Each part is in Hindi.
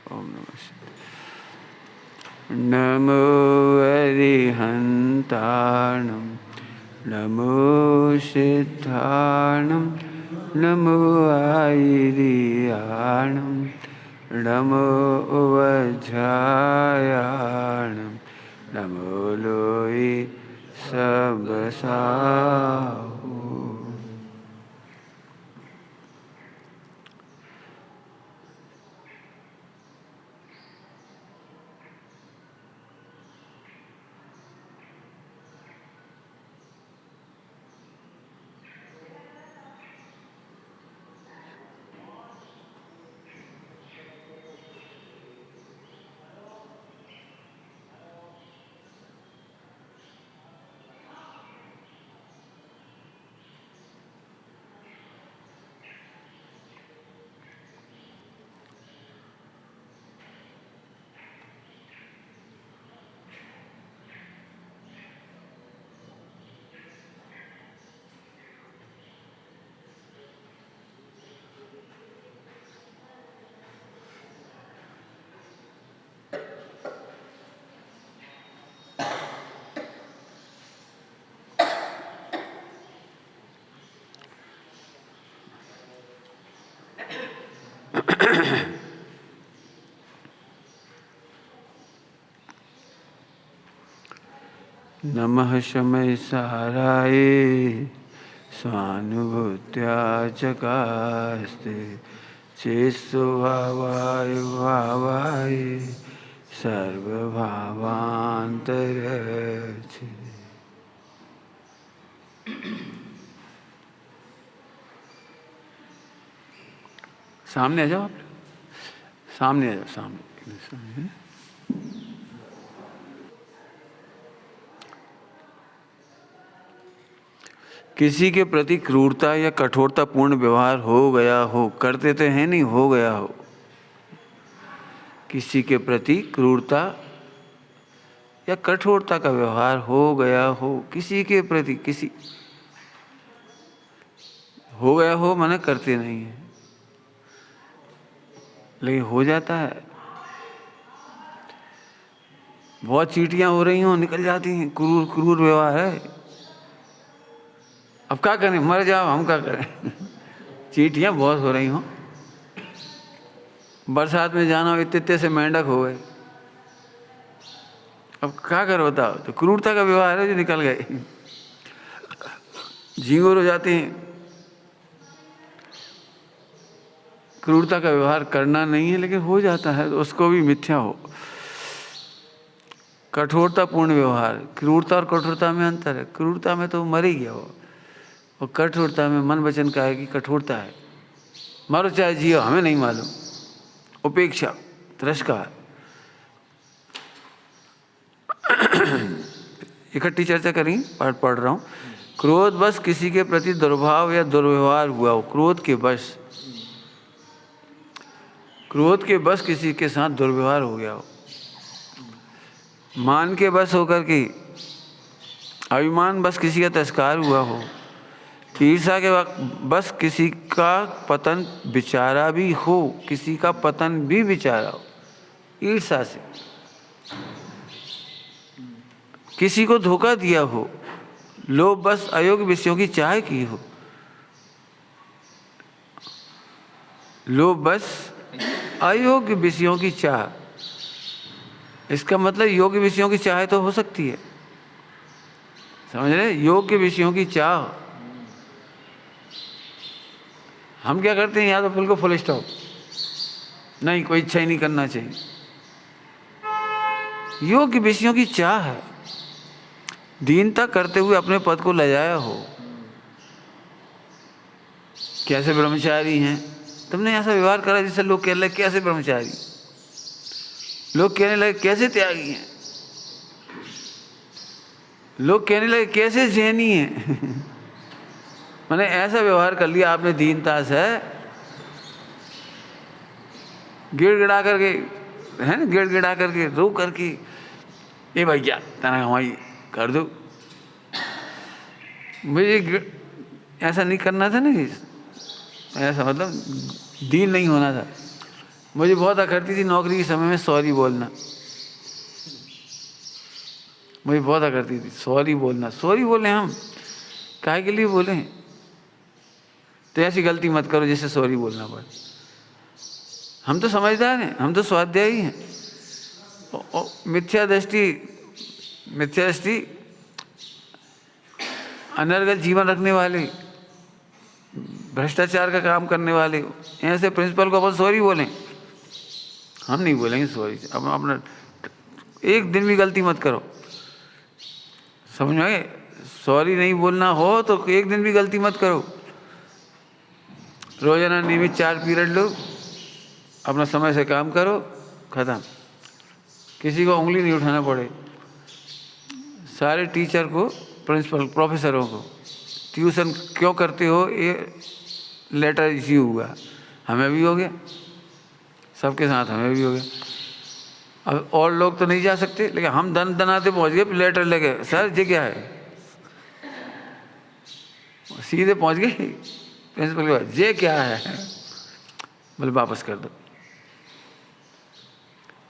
ओम नमः शिवाय। नमो अरिहंताणं नमो सिद्धाणं नमो आयिरियाणं नमो वज्रायाणं नमो लोई सबसाहु। नमः शमय सहाराय स्वानुभूत्या चकास्ते चेत्स्वभावाय भावाय सर्वभावान्तरचे। सामने आ जाओ आप, सामने आ जाओ, सामने। किसी के प्रति क्रूरता या कठोरतापूर्ण व्यवहार हो गया हो, करते तो है नहीं, हो गया हो। किसी के प्रति क्रूरता या कठोरता का व्यवहार हो गया हो, किसी के प्रति किसी हो गया हो माने करते नहीं है, लेकिन हो जाता है। बहुत चींटियां हो रही हों, निकल जाती हैं, क्रूर क्रूर व्यवहार है। अब क्या करें, मर जाओ, हम क्या करें। चींटियां बहुत हो रही हों, बरसात में जाना हो, इतने से मेंढक हो गए, अब क्या करो बताओ। तो क्रूरता का व्यवहार है जो निकल गए। झींगुर हो जाते हैं, क्रूरता का व्यवहार करना नहीं है लेकिन हो जाता है, तो उसको भी मिथ्या हो। कठोरतापूर्ण व्यवहार, क्रूरता और कठोरता में अंतर है। क्रूरता में तो मर ही गया वो, और कठोरता में मन वचन का है कि कठोरता है, मरो चाहे जियो हमें नहीं मालूम। उपेक्षा, तिरस्कार। इकट्ठी चर्चा करें, पाठ पढ़ रहा हूँ। क्रोध बस किसी के प्रति दुर्भाव या दुर्व्यवहार हुआ हो, क्रोध के बस, क्रोध के बस किसी के साथ दुर्व्यवहार हो गया हो, मान के बस होकर के, अभिमान बस किसी का तिरस्कार हुआ हो, ईर्षा के बस किसी का पतन बेचारा भी हो, किसी का पतन भी बेचारा हो ईर्षा से, किसी को धोखा दिया हो, लोभ बस अयोग्य विषयों की चाह की हो, लोभ बस अयोग्य विषयों की चाह। इसका मतलब योग्य विषयों की चाह तो हो सकती है, समझ रहे, योग्य विषयों की चाह। हम क्या करते हैं, या तो फुल को फुल स्टॉप, नहीं कोई इच्छा ही नहीं करना चाहिए। योग्य विषयों की चाह है, दीनता करते हुए अपने पद को लजाया हो। कैसे ब्रह्मचारी हैं, तुमने ऐसा व्यवहार करा जिससे लोग कहने लगे कैसे ब्रह्मचारी, लोग कहने लगे कैसे त्यागी हैं, लोग कहने लगे कैसे जैनी हैं। मैंने ऐसा व्यवहार कर लिया आपने दीनता से, गिड़गिड़ा करके, है ना, गिड़गिड़ा करके, रो करके, ए भैया तना हमारी कर दो। मुझे ऐसा नहीं करना था ना, ऐसा मतलब दीन नहीं होना था। मुझे बहुत अखरती थी नौकरी के समय में सॉरी बोलना, मुझे बहुत अखरती थी सॉरी बोलना। सॉरी बोलें हम, काहे के लिए बोलें? तो ऐसी गलती मत करो जिससे सॉरी बोलना पड़े। हम तो समझदार हैं, हम तो स्वाध्यायी हैं। मिथ्या दृष्टि अनर्गल जीवन रखने वाले, भ्रष्टाचार का काम करने वाले, ऐसे प्रिंसिपल को अपन सॉरी बोलें? हम नहीं बोलेंगे सॉरी। अब अपना एक दिन भी गलती मत करो, समझ में आए? सॉरी नहीं बोलना हो तो एक दिन भी गलती मत करो। रोजाना नियमित 4 पीरियड लो, अपना समय से काम करो, खत्म। किसी को उंगली नहीं उठाना पड़े। सारे टीचर को, प्रिंसिपल, प्रोफेसरों को, ट्यूशन क्यों करते हो, ये लेटर इश्यू हुआ, हमें भी हो गया, सबके साथ हमें भी हो गया। अब और लोग तो नहीं जा सकते, लेकिन हम दनाते पहुंच गए लेटर लेके, सर ये क्या है, सीधे पहुंच गए प्रिंसिपल के पास, ये क्या है, बोले वापस कर दो।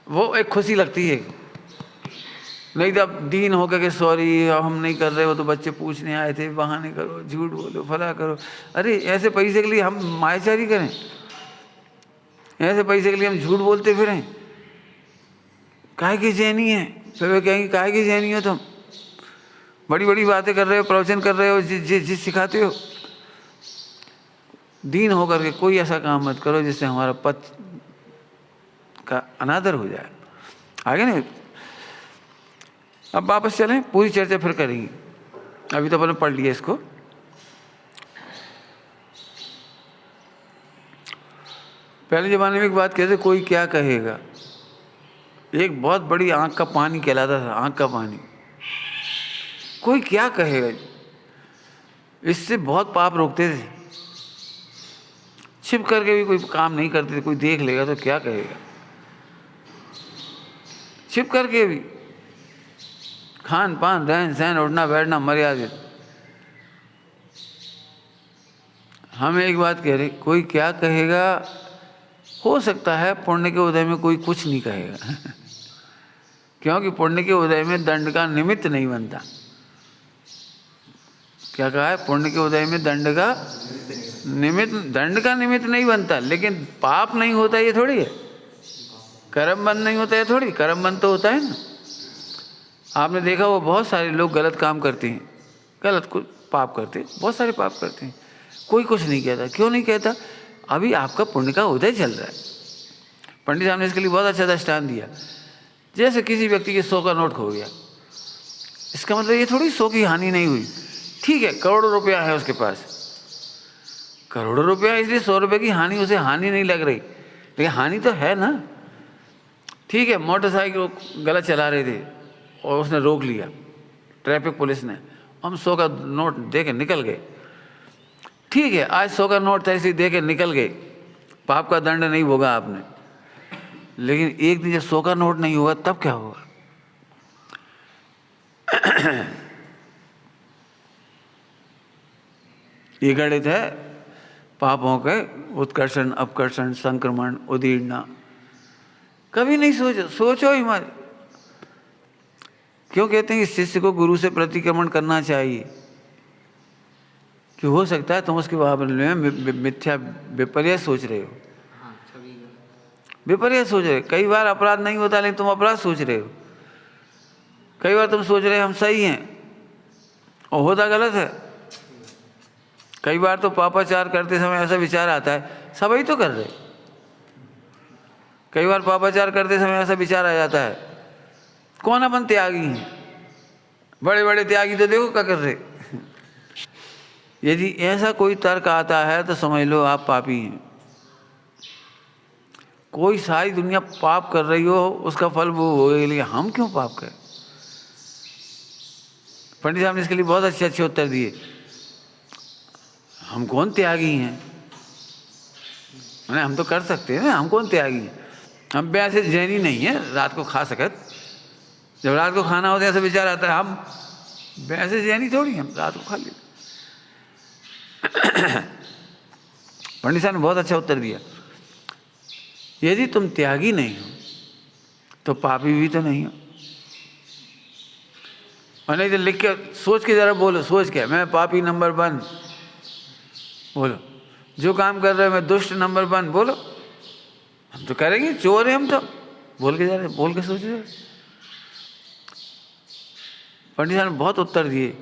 वो एक खुशी लगती है। नहीं तो अब दीन होकर के सॉरी हम नहीं कर रहे, हो तो बच्चे पूछने आए थे, बहाने करो, झूठ बोलो, फला करो। अरे ऐसे पैसे के लिए हम मायाचारी करें? ऐसे पैसे के लिए हम झूठ बोलते फिरें? काहे की जैनी है? फिर वे कहेंगे काहे की जैनी हो तुम, बड़ी बड़ी बातें कर रहे हो, प्रवचन कर रहे हो, जिस सिखाते हो। दीन होकर के कोई ऐसा काम मत करो जिससे हमारा पद का अनादर हो जाए। आगे नहीं। अब वापस चलें, पूरी चर्चा फिर करेंगे, अभी तो अपन पढ़ लिया इसको। पहले ज़माने में एक बात कहते, कोई क्या कहेगा, एक बहुत बड़ी आंख का पानी कहलाता था, आंख का पानी। कोई क्या कहेगा, इससे बहुत पाप रोकते थे। छिप करके भी कोई काम नहीं करते थे, कोई देख लेगा तो क्या कहेगा, छिप करके भी। खान पान, रहन सहन, उठना बैठना मर्यादित। हम एक बात कह रहे, कोई क्या कहेगा, हो सकता है पुण्य के उदय में कोई कुछ नहीं कहेगा क्योंकि पुण्य के उदय में दंड का निमित्त नहीं बनता। क्या कहा है? पुण्य के उदय में दंड का निमित्त नहीं बनता। लेकिन पाप नहीं होता ये थोड़ी है, कर्म बंद नहीं होता ये थोड़ी, कर्म बंद तो होता है ना। आपने देखा वो बहुत सारे लोग गलत काम करते हैं, गलत कुछ पाप करते हैं, बहुत सारे पाप करते हैं, कोई कुछ नहीं कहता। क्यों नहीं कहता? अभी आपका पुण्य का उदय चल रहा है। पंडित साहब ने इसके लिए बहुत अच्छा दृष्टांत दिया। जैसे किसी व्यक्ति के 100 का नोट खो गया, इसका मतलब ये थोड़ी 100 की हानि नहीं हुई। ठीक है, करोड़ों रुपया है उसके पास, करोड़ों रुपया, इसलिए 100 रुपये की हानि उसे हानि नहीं लग रही, लेकिन हानि तो है ना। ठीक है, मोटरसाइकिल गलत चला रहे थे और उसने रोक लिया, ट्रैफिक पुलिस ने, हम 100 का नोट दे के निकल गए। ठीक है, आज 100 का नोट था इसलिए दे के निकल गए, पाप का दंड नहीं भोगा आपने। लेकिन एक दिन जब 100 का नोट नहीं होगा तब क्या होगा? ये गणित है पापों के उत्कर्षण, अपकर्षण, संक्रमण, उदीर्णा। कभी नहीं सोचो ही मत। क्यों कहते हैं कि शिष्य को गुरु से प्रतिक्रमण करना चाहिए? कि हो सकता है तुम उसके बारे में मिथ्या विपर्य सोच रहे हो, विपर्य सोच रहे हो। कई बार अपराध नहीं होता लेकिन तुम अपराध सोच रहे हो। कई बार तुम सोच रहे हो हम सही हैं और होता गलत है। कई बार तो पापाचार करते समय ऐसा विचार आता है सभी तो कर रहे। कई बार पापाचार करते समय ऐसा विचार आ जाता है कौन अपन त्यागी हैं, बड़े बड़े त्यागी तो देखो क्या कर रहे। यदि ऐसा कोई तर्क आता है तो समझ लो आप पापी हैं। कोई सारी दुनिया पाप कर रही हो उसका फल वो होगा, लेकिन हम क्यों पाप करें? पंडित साहब ने इसके लिए बहुत अच्छे उत्तर दिए। हम कौन त्यागी हैं? मैंने हम तो कर सकते हैं ना, हम कौन त्यागी हैं? हम पे ऐसे जैनी नहीं है रात को खा सकत। जब रात को खाना होता है ऐसा विचार आता है हम वैसे जैनी थोड़ी, हम रात को खा लेते। पंडित साहब ने बहुत अच्छा उत्तर दिया। यदि तुम त्यागी नहीं हो तो पापी भी तो नहीं हो। और नहीं तो लिख के सोच के जरा बोलो, सोच के मैं पापी नंबर 1 बोलो, जो काम कर रहे हो मैं दुष्ट नंबर 1 बोलो। हम तो करेंगे, चोर है हम तो, बोल के जा रहे, बोल के सोच रहे। पंडित साहब ने बहुत उत्तर दिए,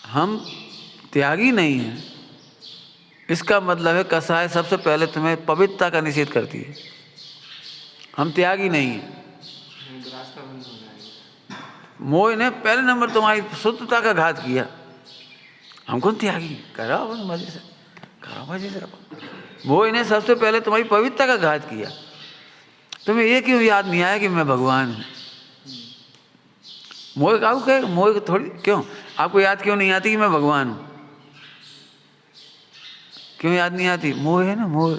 हम त्यागी नहीं हैं, इसका मतलब है कसाय सबसे पहले तुम्हें पवित्रता का निषेध करती है। हम त्यागी नहीं हैं। मोह ने पहले नंबर तुम्हारी शुद्धता का घात किया। हम कौन त्यागी, करो मजे से, करो मजे से। मोह ने सबसे पहले तुम्हारी पवित्रता का घात किया। तुम्हें ये क्यों याद नहीं आया कि मैं भगवान हूँ? मोह काऊ कहे, मोह थोड़ी, क्यों आपको याद क्यों नहीं आती कि मैं भगवान हूँ? क्यों याद नहीं आती? मोह है ना, मोह।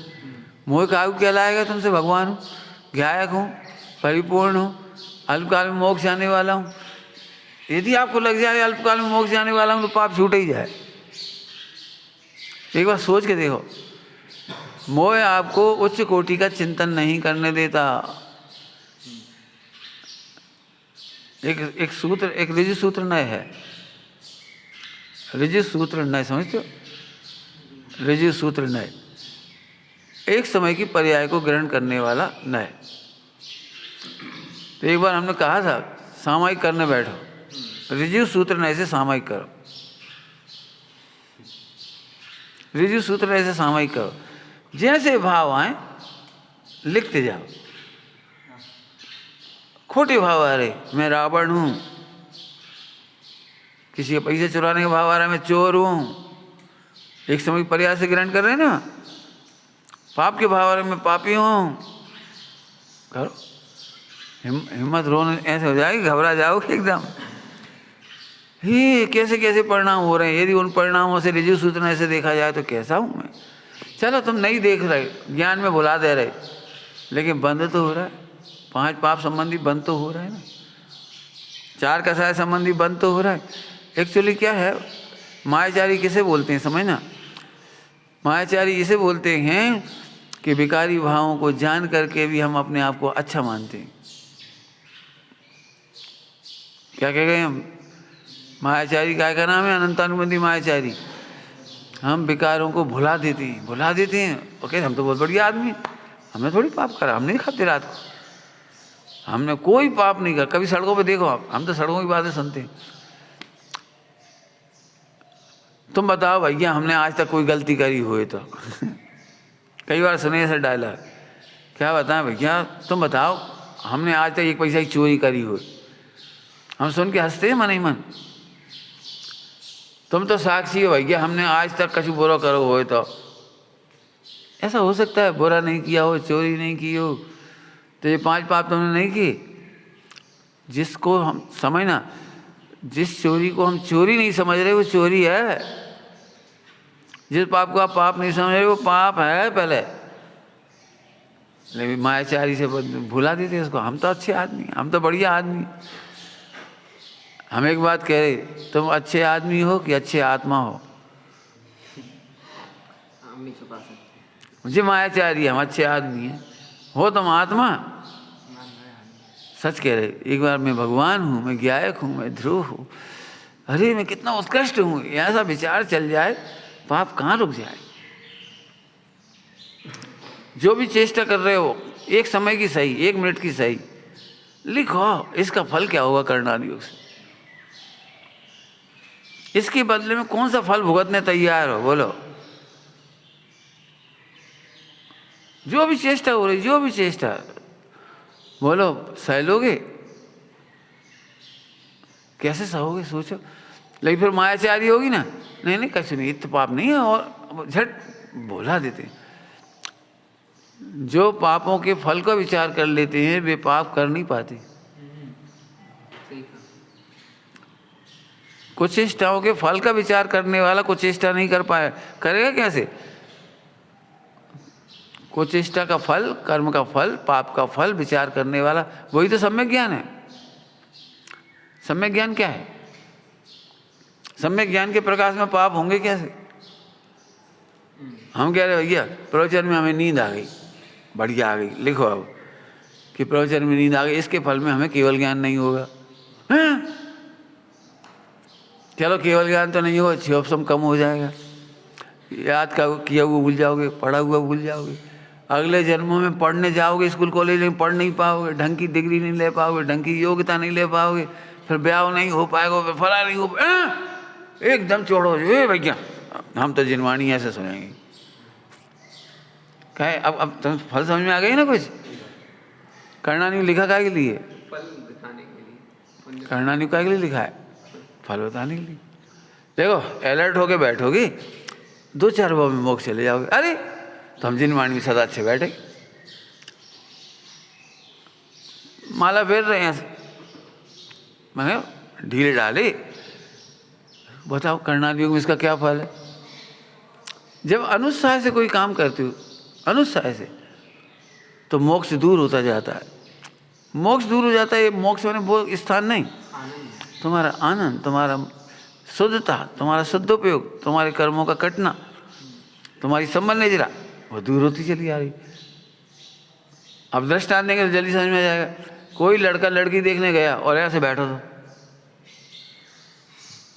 मोह काऊ कहलाएगा तुमसे भगवान हूँ, गायक हूँ, परिपूर्ण हूँ, अल्पकाल में मोक्ष जाने वाला हूँ। यदि आपको लग जाए अल्पकाल में मोक्ष जाने वाला हूँ तो पाप छूट ही जाए। एक बार सोच के देखो, मोह आपको उच्च कोटि का चिंतन नहीं करने देता। एक सूत्र, एक ऋजु सूत्र नय है, ऋजु सूत्र नय समझते हो? ऋजु सूत्र नय, एक समय की पर्याय को ग्रहण करने वाला नय। तो एक बार हमने कहा था सामायिक करने बैठो, ऋजु सूत्र नय से सामायिक करो, ऋजु सूत्र नय से सामायिक करो। जैसे भाव आए लिखते जाओ। खोटे भाव आ रहे, मैं रावण हूँ, किसी के पैसे चुराने का भाव आ रहा है, मैं चोर हूँ, एक समय प्रयास से ग्रहण कर रहे हैं ना। पाप के भाव आ रहे, मैं पापी हूँ, करो। हिम्मत रोने ऐसे हो जाएगी, घबरा जाओगे एकदम। ही कैसे कैसे परिणाम हो रहे हैं। यदि उन परिणामों से ऋजु सूचना से देखा जाए तो कैसा हूँ मैं? चलो तुम नहीं देख रहे, ज्ञान में भुला दे रहे, लेकिन बंद तो हो रहा है। 5 पाप संबंधी बंद तो हो रहा है ना, 4 कसाय संबंधी बंद तो हो रहा है। एक्चुअली क्या है, मायाचारी किसे बोलते हैं समझना? मायाचारी इसे बोलते हैं कि विकारी भावों को जान करके भी हम अपने आप को अच्छा मानते हैं। क्या कह गए हम? मायाचारी का नाम है? अनंतानुबंधी मायाचारी। हम विकारों को भुला देते हैं, भुला देते हैं। ओके, हम तो बहुत बढ़िया आदमी, हमने थोड़ी पाप करा, हम नहीं खाते रात को, हमने कोई पाप नहीं करा। कभी सड़कों पे देखो आप, हम तो सड़कों की बातें सुनते हैं। तुम बताओ भैया, हमने आज तक कोई गलती करी हुई तो कई बार सुने ऐसा डायलॉग, क्या बताएं भैया, तुम बताओ हमने आज तक एक पैसा की चोरी करी हो? हम सुन के हंसते हैं मन ही मन। तुम तो साक्षी हो भैया, हमने आज तक कछु बुरा करो हो तो। ऐसा हो सकता है बुरा नहीं किया हो, चोरी नहीं की हो, तो ये 5 पाप तुमने नहीं किए। जिसको हम समझना, जिस चोरी को हम चोरी नहीं समझ रहे वो चोरी है। जिस पाप को आप पाप नहीं समझ रहे वो पाप है पहले। लेकिन मायाचारी से भुला देते इसको। हम तो अच्छे आदमी, हम तो बढ़िया आदमी। हम एक बात कह रहे, तुम अच्छे आदमी हो कि अच्छे आत्मा हो? हम नहीं छुपा सकते। मुझे मायाचारी हम अच्छे आदमी हैं, हो तुम आत्मा? सच कह रहे। एक बार मैं भगवान हूँ, मैं गायक हूँ, मैं ध्रुव हूँ, अरे मैं कितना उत्कृष्ट हूँ, ऐसा विचार चल जाए, पाप कहाँ रुक जाए। जो भी चेष्टा कर रहे हो, एक समय की सही, 1 मिनट की सही, लिखो इसका फल क्या होगा करणाद योग से। इसके बदले में कौन सा फल भुगतने तैयार हो? बोलो। जो भी चेष्टा हो रही, जो भी चेष्टा, बोलो सह लोगे? कैसे सहोगे सोचो। लेकिन फिर मायाचारी होगी ना, नहीं नहीं कछु नहीं, इतना पाप नहीं है, और झट बोला देते। जो पापों के फल का विचार कर लेते हैं वे पाप कर नहीं पाते। कुछ चेष्टाओं के फल का विचार करने वाला कुछ चेष्टा नहीं कर पाया, करेगा कैसे? कुछ चेष्टा का फल, कर्म का फल, पाप का फल विचार करने वाला, वही तो सम्यक ज्ञान है। सम्यक ज्ञान क्या है? सम्यक ज्ञान के प्रकाश में पाप होंगे कैसे? हम कह रहे भैया प्रवचन में हमें नींद आ गई, बढ़िया आ गई, लिखो अब कि प्रवचन में नींद आ गई, इसके फल में हमें केवल ज्ञान नहीं होगा। हैं? चलो केवल ज्ञान तो नहीं होगा, क्षोभसम कम हो जाएगा, याद का किया हुआ भूल जाओगे, पढ़ा हुआ भूल जाओगे, अगले जन्मों में पढ़ने जाओगे स्कूल कॉलेज में पढ़ नहीं पाओगे, ढंग की डिग्री नहीं ले पाओगे, ढंग की योग्यता नहीं ले पाओगे, फिर ब्याह नहीं हो पाएगा, फिर फला नहीं हो पाएगा, एकदम छोड़ो भैया हम तो जिनवाणी ऐसे सुनेंगे। क्या है अब तुम फल समझ में आ गई ना कुछ? करना नहीं लिखा काय के लिए? फल बताने के लिए। करना नहीं काय के लिए लिखा है? फल बताने के लिए। देखो अलर्ट होके बैठोगी 2-4 बार में मोक्ष चले जाओगे। अरे तो हम जिनवाणी में सदा अच्छे बैठे, माला फेर रहे हैं, मैंने ढीले डाले, बताओ करणाल योग में इसका क्या फल है? जब अनुत्साह से कोई काम करते हो, अनुत्साह से, तो मोक्ष दूर होता जाता है। मोक्ष दूर हो जाता है, ये मोक्ष में वो स्थान नहीं, तुम्हारा आनंद, तुम्हारा शुद्धता, तुम्हारा शुद्धोपयोग, तुम्हारे कर्मों का कटना, तुम्हारी संबंध निजरा, वो दूर होती चली आ रही। अब दृष्टांत देंगे तो जल्दी समझ में आ जाएगा। कोई लड़का लड़की देखने गया और ऐसे बैठो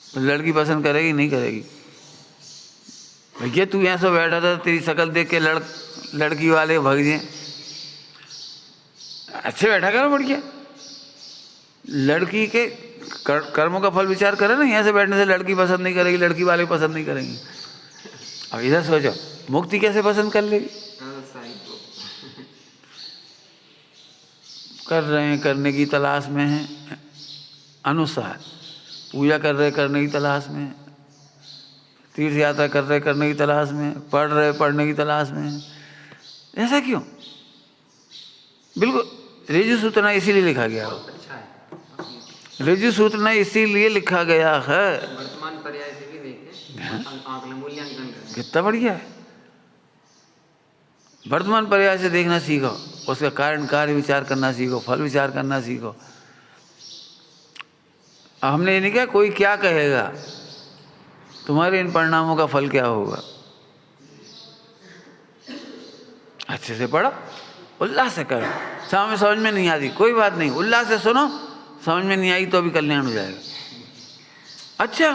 तो लड़की पसंद करेगी नहीं करेगी? भैया तू यहाँ से बैठा था, तेरी शक्ल देख के लड़की वाले भग जाए, अच्छे बैठा करो बढ़िया। लड़की के कर्मों का फल विचार करे ना, यहाँ से बैठने से लड़की पसंद नहीं करेगी, लड़की वाले पसंद नहीं करेंगे। अब इधर सोचो मुक्ति कैसे पसंद कर लेगी? कर रहे हैं, करने की तलाश में हैं, अनुसार पूजा कर रहे करने की तलाश में, तीर्थ यात्रा कर रहे करने की तलाश में, पढ़ रहे पढ़ने की तलाश में। ऐसा क्यों? बिल्कुल ऋजु सूत्र इसीलिए लिखा गया है, ऋजु सूत्र इसीलिए लिखा गया है। वर्तमान पर्याय से भी देखें, मूल्यांकन करें, कितना बढ़िया है। वर्तमान पर्याय से देखना सीखो, उसका कारण कार्य विचार करना सीखो, फल विचार करना सीखो। हमने ये नहीं कहा कोई क्या कहेगा, तुम्हारे इन परिणामों का फल क्या होगा। अच्छे से पढ़ो, उल्लास से करो। समझ में नहीं आती कोई बात नहीं, उल्लास से सुनो, समझ में नहीं आई तो अभी कल्याण हो जाएगा। अच्छा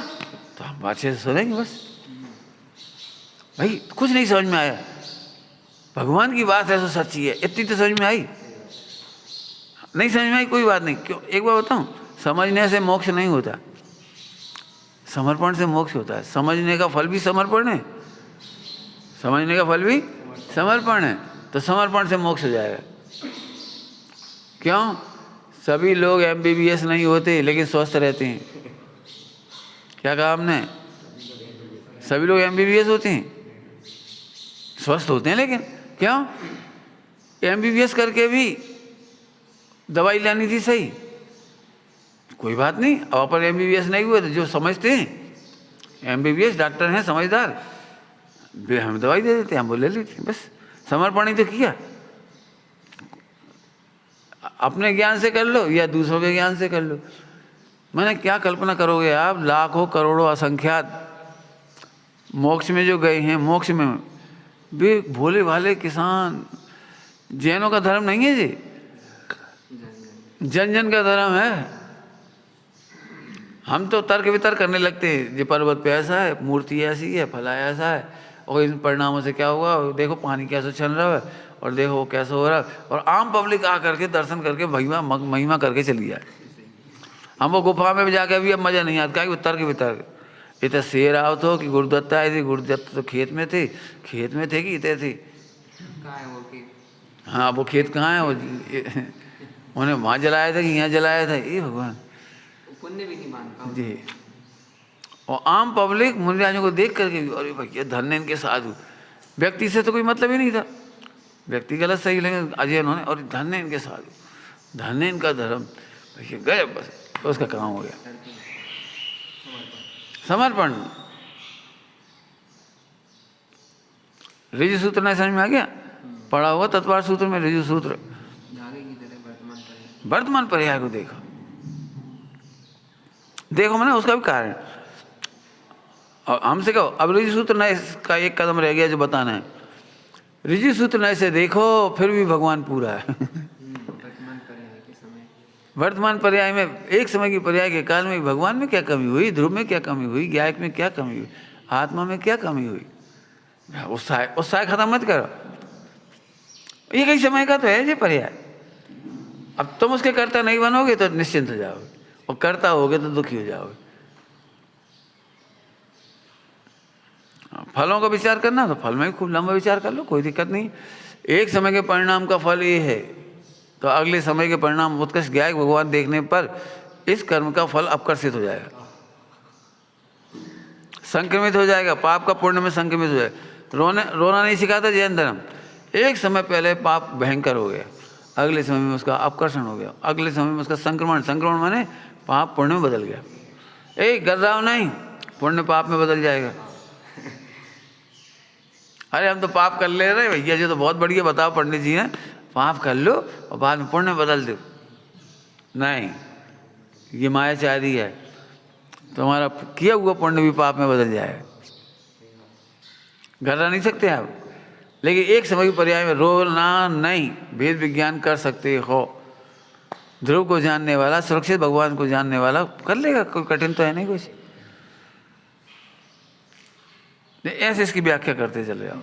तो हम अच्छे से सुनेंगे बस। भाई कुछ नहीं समझ में आया, भगवान की बात है तो सच्ची है, इतनी तो समझ में आई। नहीं समझ में आई कोई बात नहीं। क्यों? एक बार बताऊं, समझने से मोक्ष नहीं होता, समर्पण से मोक्ष होता है। समझने का फल भी समर्पण है, समझने का फल भी समर्पण है, तो समर्पण से मोक्ष हो जाएगा। क्यों? सभी लोग MBBS नहीं होते लेकिन स्वस्थ रहते हैं। क्या कहा हमने? सभी लोग MBBS होते हैं, स्वस्थ होते हैं, लेकिन क्यों? MBBS करके भी दवाई लेनी थी सही, कोई बात नहीं। अब अपन MBBS नहीं हुए तो जो समझते हैं, MBBS डॉक्टर हैं समझदार, वे हमें दवाई दे देते हैं, हम वो ले लेते हैं, बस। समर्पण ही तो किया। अपने ज्ञान से कर लो या दूसरों के ज्ञान से कर लो। मैंने क्या कल्पना करोगे आप, लाखों करोड़ों असंख्यात मोक्ष में जो गए हैं, मोक्ष में भी भोले भाले किसान। जैनों का धर्म नहीं है जी, जन जन का धर्म है। हम तो तर्क वितर्क करने लगते हैं, ये पर्वत पे ऐसा है, मूर्ति ऐसी है, फला ऐसा है, और इन परिणामों से क्या हुआ, देखो पानी कैसे छन रहा है, और देखो वो कैसे हो रहा है, और आम पब्लिक आ करके दर्शन करके महिमा करके चली जाए। हम वो गुफा में भी जाकर भी अब मज़ा नहीं आता, क्या तर्क वितर्क। इतने शेर आओ तो कि गुरुदत्ता आई थी, गुरुदत्त तो खेत में थे कि इतने थे, हाँ वो खेत कहाँ है, वो उन्हें वहाँ जलाया था कि यहाँ जलाया था, ये भगवान पुण्य भी नहीं मानता जी। और आम पब्लिक मुनिराजों को देख करके भी, अरे भैया धन्य इनके साधु। व्यक्ति से तो कोई मतलब ही नहीं था, व्यक्ति गलत सही लगे अजय उन्होंने, और धन्य इनके साधु, धन्य इनका धर्म, भैया गए बस, तो उसका काम हो गया समर्पण। ऋजु सूत्र नहीं समझ में आ गया? पढ़ा हुआ तत्वार सूत्र में ऋजु सूत्र, वर्तमान पर्याय को देखो, देखो मैंने उसका भी कारण। और हमसे कहो अब ऋजु सूत्र नहीं, इसका एक कदम रह गया जो बताना है। ऋषि सूत्र ऐसे देखो फिर भी भगवान पूरा है। वर्तमान पर्याय के समय वर्तमान पर्याय में एक समय की पर्याय के काल में भगवान में क्या कमी हुई, ध्रुव में क्या कमी हुई, गायक में क्या कमी हुई, आत्मा में क्या कमी हुई। उत्साह खत्म मत करो। ये कई समय का तो है ये पर्याय। अब तुम उसके कर्ता नहीं बनोगे तो निश्चिंत हो जाओगे, और कर्ता होगे तो दुखी हो जाओगे। फलों का विचार करना तो फल में भी खूब लंबा विचार कर लो, कोई दिक्कत नहीं। एक समय के परिणाम का फल ये है तो अगले समय के परिणाम उत्कृष्ट गायक भगवान देखने पर इस कर्म का फल अपकर्षित हो जाएगा, संक्रमित हो जाएगा, पाप का पुण्य में संक्रमित हो जाएगा। रोना नहीं सिखाता जैन धर्म। एक समय पहले पाप भयंकर हो गया, अगले समय में उसका अपकर्षण हो गया, अगले समय में उसका संक्रमण माने पाप पुण्य में बदल गया। गर्राव नहीं, पुण्य पाप में बदल जाएगा। अरे हम तो पाप कर ले रहे भैया जी, तो बहुत बढ़िया, बताओ पंडित जी हैं, पाप कर लो और बाद में पुण्य बदल दो। नहीं, ये मायाचारी है, तुम्हारा किया हुआ पुण्य भी पाप में बदल जाएगा। घबरा नहीं सकते आप, लेकिन एक समय की पर्याय में रोना नहीं, भेद विज्ञान कर सकते हो। ध्रुव को जानने वाला, सुरक्षित भगवान को जानने वाला कर लेगा, कोई कठिन तो है नहीं कुछ। ऐसे इसकी व्याख्या करते चले जाओ।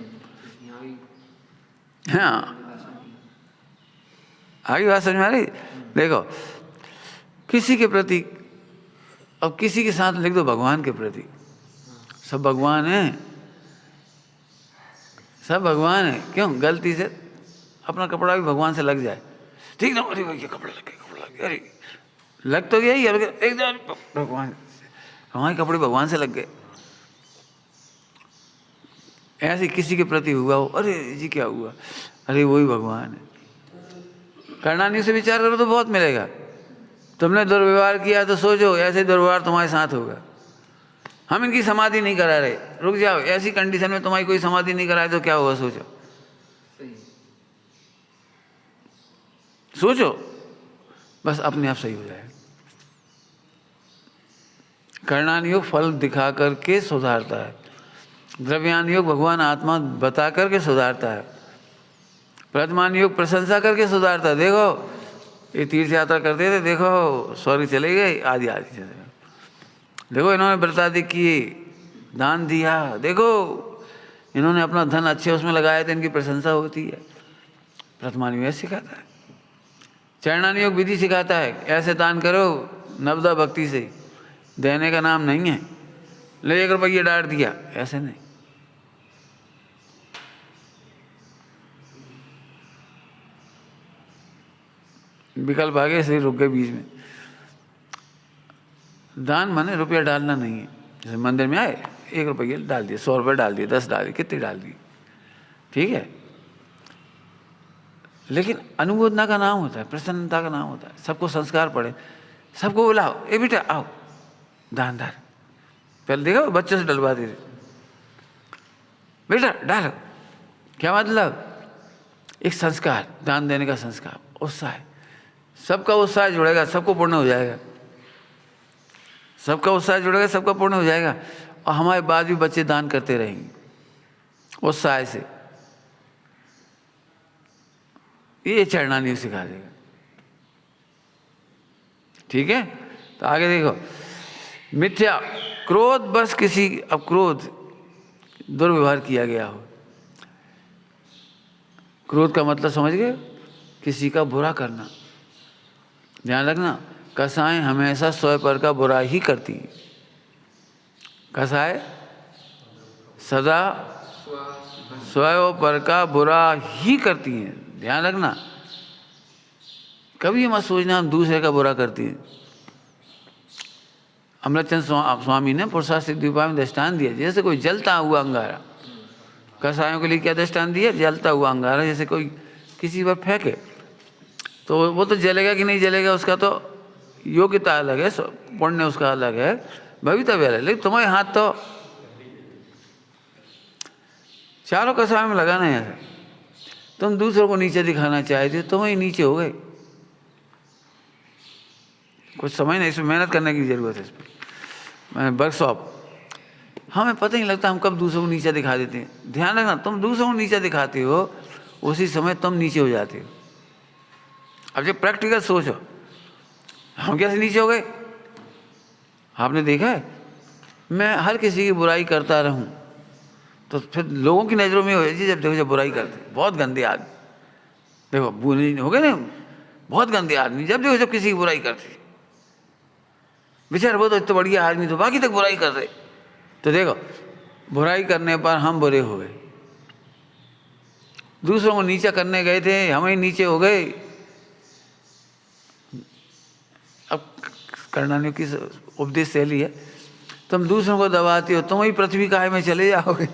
हाँ, आगे बात समझ में आ रही। देखो, किसी के प्रति, अब किसी के साथ लिख दो भगवान के प्रति, सब भगवान है, सब भगवान है। क्यों गलती से अपना कपड़ा भी भगवान से लग जाए, ठीक ना, अरे भैया कपड़ा लग गया, अरे लग तो गया ही, एकदम भगवान, हमारे कपड़े भगवान से लग गए। ऐसे किसी के प्रति हुआ हो, अरे जी क्या हुआ, अरे वही भगवान है। करणानी से विचार करो तो बहुत मिलेगा। तुमने दुर्व्यवहार किया तो सोचो ऐसे दुर्व्यवहार तुम्हारे साथ होगा। हम इनकी समाधि नहीं करा रहे, रुक जाओ, ऐसी कंडीशन में तुम्हारी कोई समाधि नहीं कराए तो क्या होगा, सोचो। सोचो, बस अपने आप सही हो जाए। कर्णान योग फल दिखा करके सुधारता है, द्रव्यान योग भगवान आत्मा बता करके सुधारता है, प्रथमान योग प्रशंसा करके सुधारता है। देखो ये तीर्थ यात्रा करते थे, देखो स्वर्ग चले गए, आदि आदि चले गए। देखो इन्होंने व्रतादि किए, दान दिया, देखो इन्होंने अपना धन अच्छे उसमें लगाया था, इनकी प्रशंसा होती है। प्रथमान योग सिखाता है, चरणान योग विधि सिखाता है, ऐसे दान करो नवदा भक्ति से। देने का नाम नहीं है ले 1 रुपया डाल दिया, ऐसे नहीं। विकल्प आ गए, सही रुक गए बीच में। दान माने रुपया डालना नहीं है। जैसे मंदिर में आए 1 रुपया डाल दिए, 100 रुपये डाल दिए, 10 डाल दिए, कितने डाल दिए, ठीक है। लेकिन अनुमोदना का नाम होता है, प्रसन्नता का नाम होता है। सबको संस्कार पड़े, सबको बुलाओ, ए बेटा आओ दान डाल। पहले देखो बच्चों से डलवा दे, बेटा डालो, क्या मतलब, एक संस्कार, दान देने का संस्कार, उत्साह। सबका उत्साह जुड़ेगा, सबको पूर्ण हो जाएगा। सबका उत्साह जुड़ेगा, सबका पूर्ण हो जाएगा। और हमारे बाद भी बच्चे दान करते रहेंगे उत्साह से। ये चरणानी सिखा देगा, ठीक है। तो आगे देखो, मिथ्या क्रोध, बस किसी, अब क्रोध दुर्व्यवहार किया गया हो, क्रोध का मतलब समझ गए, किसी का बुरा करना। ध्यान रखना, कसाएं हमेशा स्वयं पर का बुरा ही करती हैं। कसाएं सदा स्वयं पर का बुरा ही करती हैं, ध्यान रखना। कभी मत सोचना हम दूसरे का बुरा करती हैं। अमृतचंद स्वामी ने पुरुषार्थ सिद्धि उपाय में दृष्टांत दिया, जैसे कोई जलता हुआ अंगारा। कसायों के लिए क्या दृष्टांत दिया, जलता हुआ अंगारा। जैसे कोई किसी पर फेंके तो वो तो जलेगा कि नहीं जलेगा, उसका तो योग्यता अलग है, पुण्य उसका अलग है, भवितव्य अलग है। लेकिन तुम्हारे हाथ तो चारों कसायों में लगाना है। तुम दूसरों को नीचे दिखाना चाहते हो, तुम ही नीचे हो गए। कुछ समझ नहीं, इसमें मेहनत करने की जरूरत है। इस पर मैंने वर्कशॉप, हमें पता ही नहीं लगता हम कब दूसरों को नीचा दिखा देते हैं। ध्यान रखना, तुम दूसरों को नीचा दिखाते हो उसी समय तुम नीचे हो जाते हो। अब जब प्रैक्टिकल सोचो, हम कैसे नीचे हो गए? आपने देखा है, मैं हर किसी की बुराई करता रहूं तो फिर लोगों की नज़रों में हो जाती, जब देखो जब बुराई करते बहुत गंदे आदमी, देखो बुरे हो गए ना, बहुत गंदे आदमी, जब देखो जब किसी की बुराई करते, बेचारा वो तो इतना बढ़िया आदमी तो बाकी तक बुराई कर रहे। तो देखो बुराई करने पर हम बुरे हो गए, दूसरों को नीचा करने गए थे, हम ही नीचे हो गए। अब करणानियों की उपदेश शैली है, तुम दूसरों को दबाते हो, तुम ही पृथ्वी काय में चले जाओगे।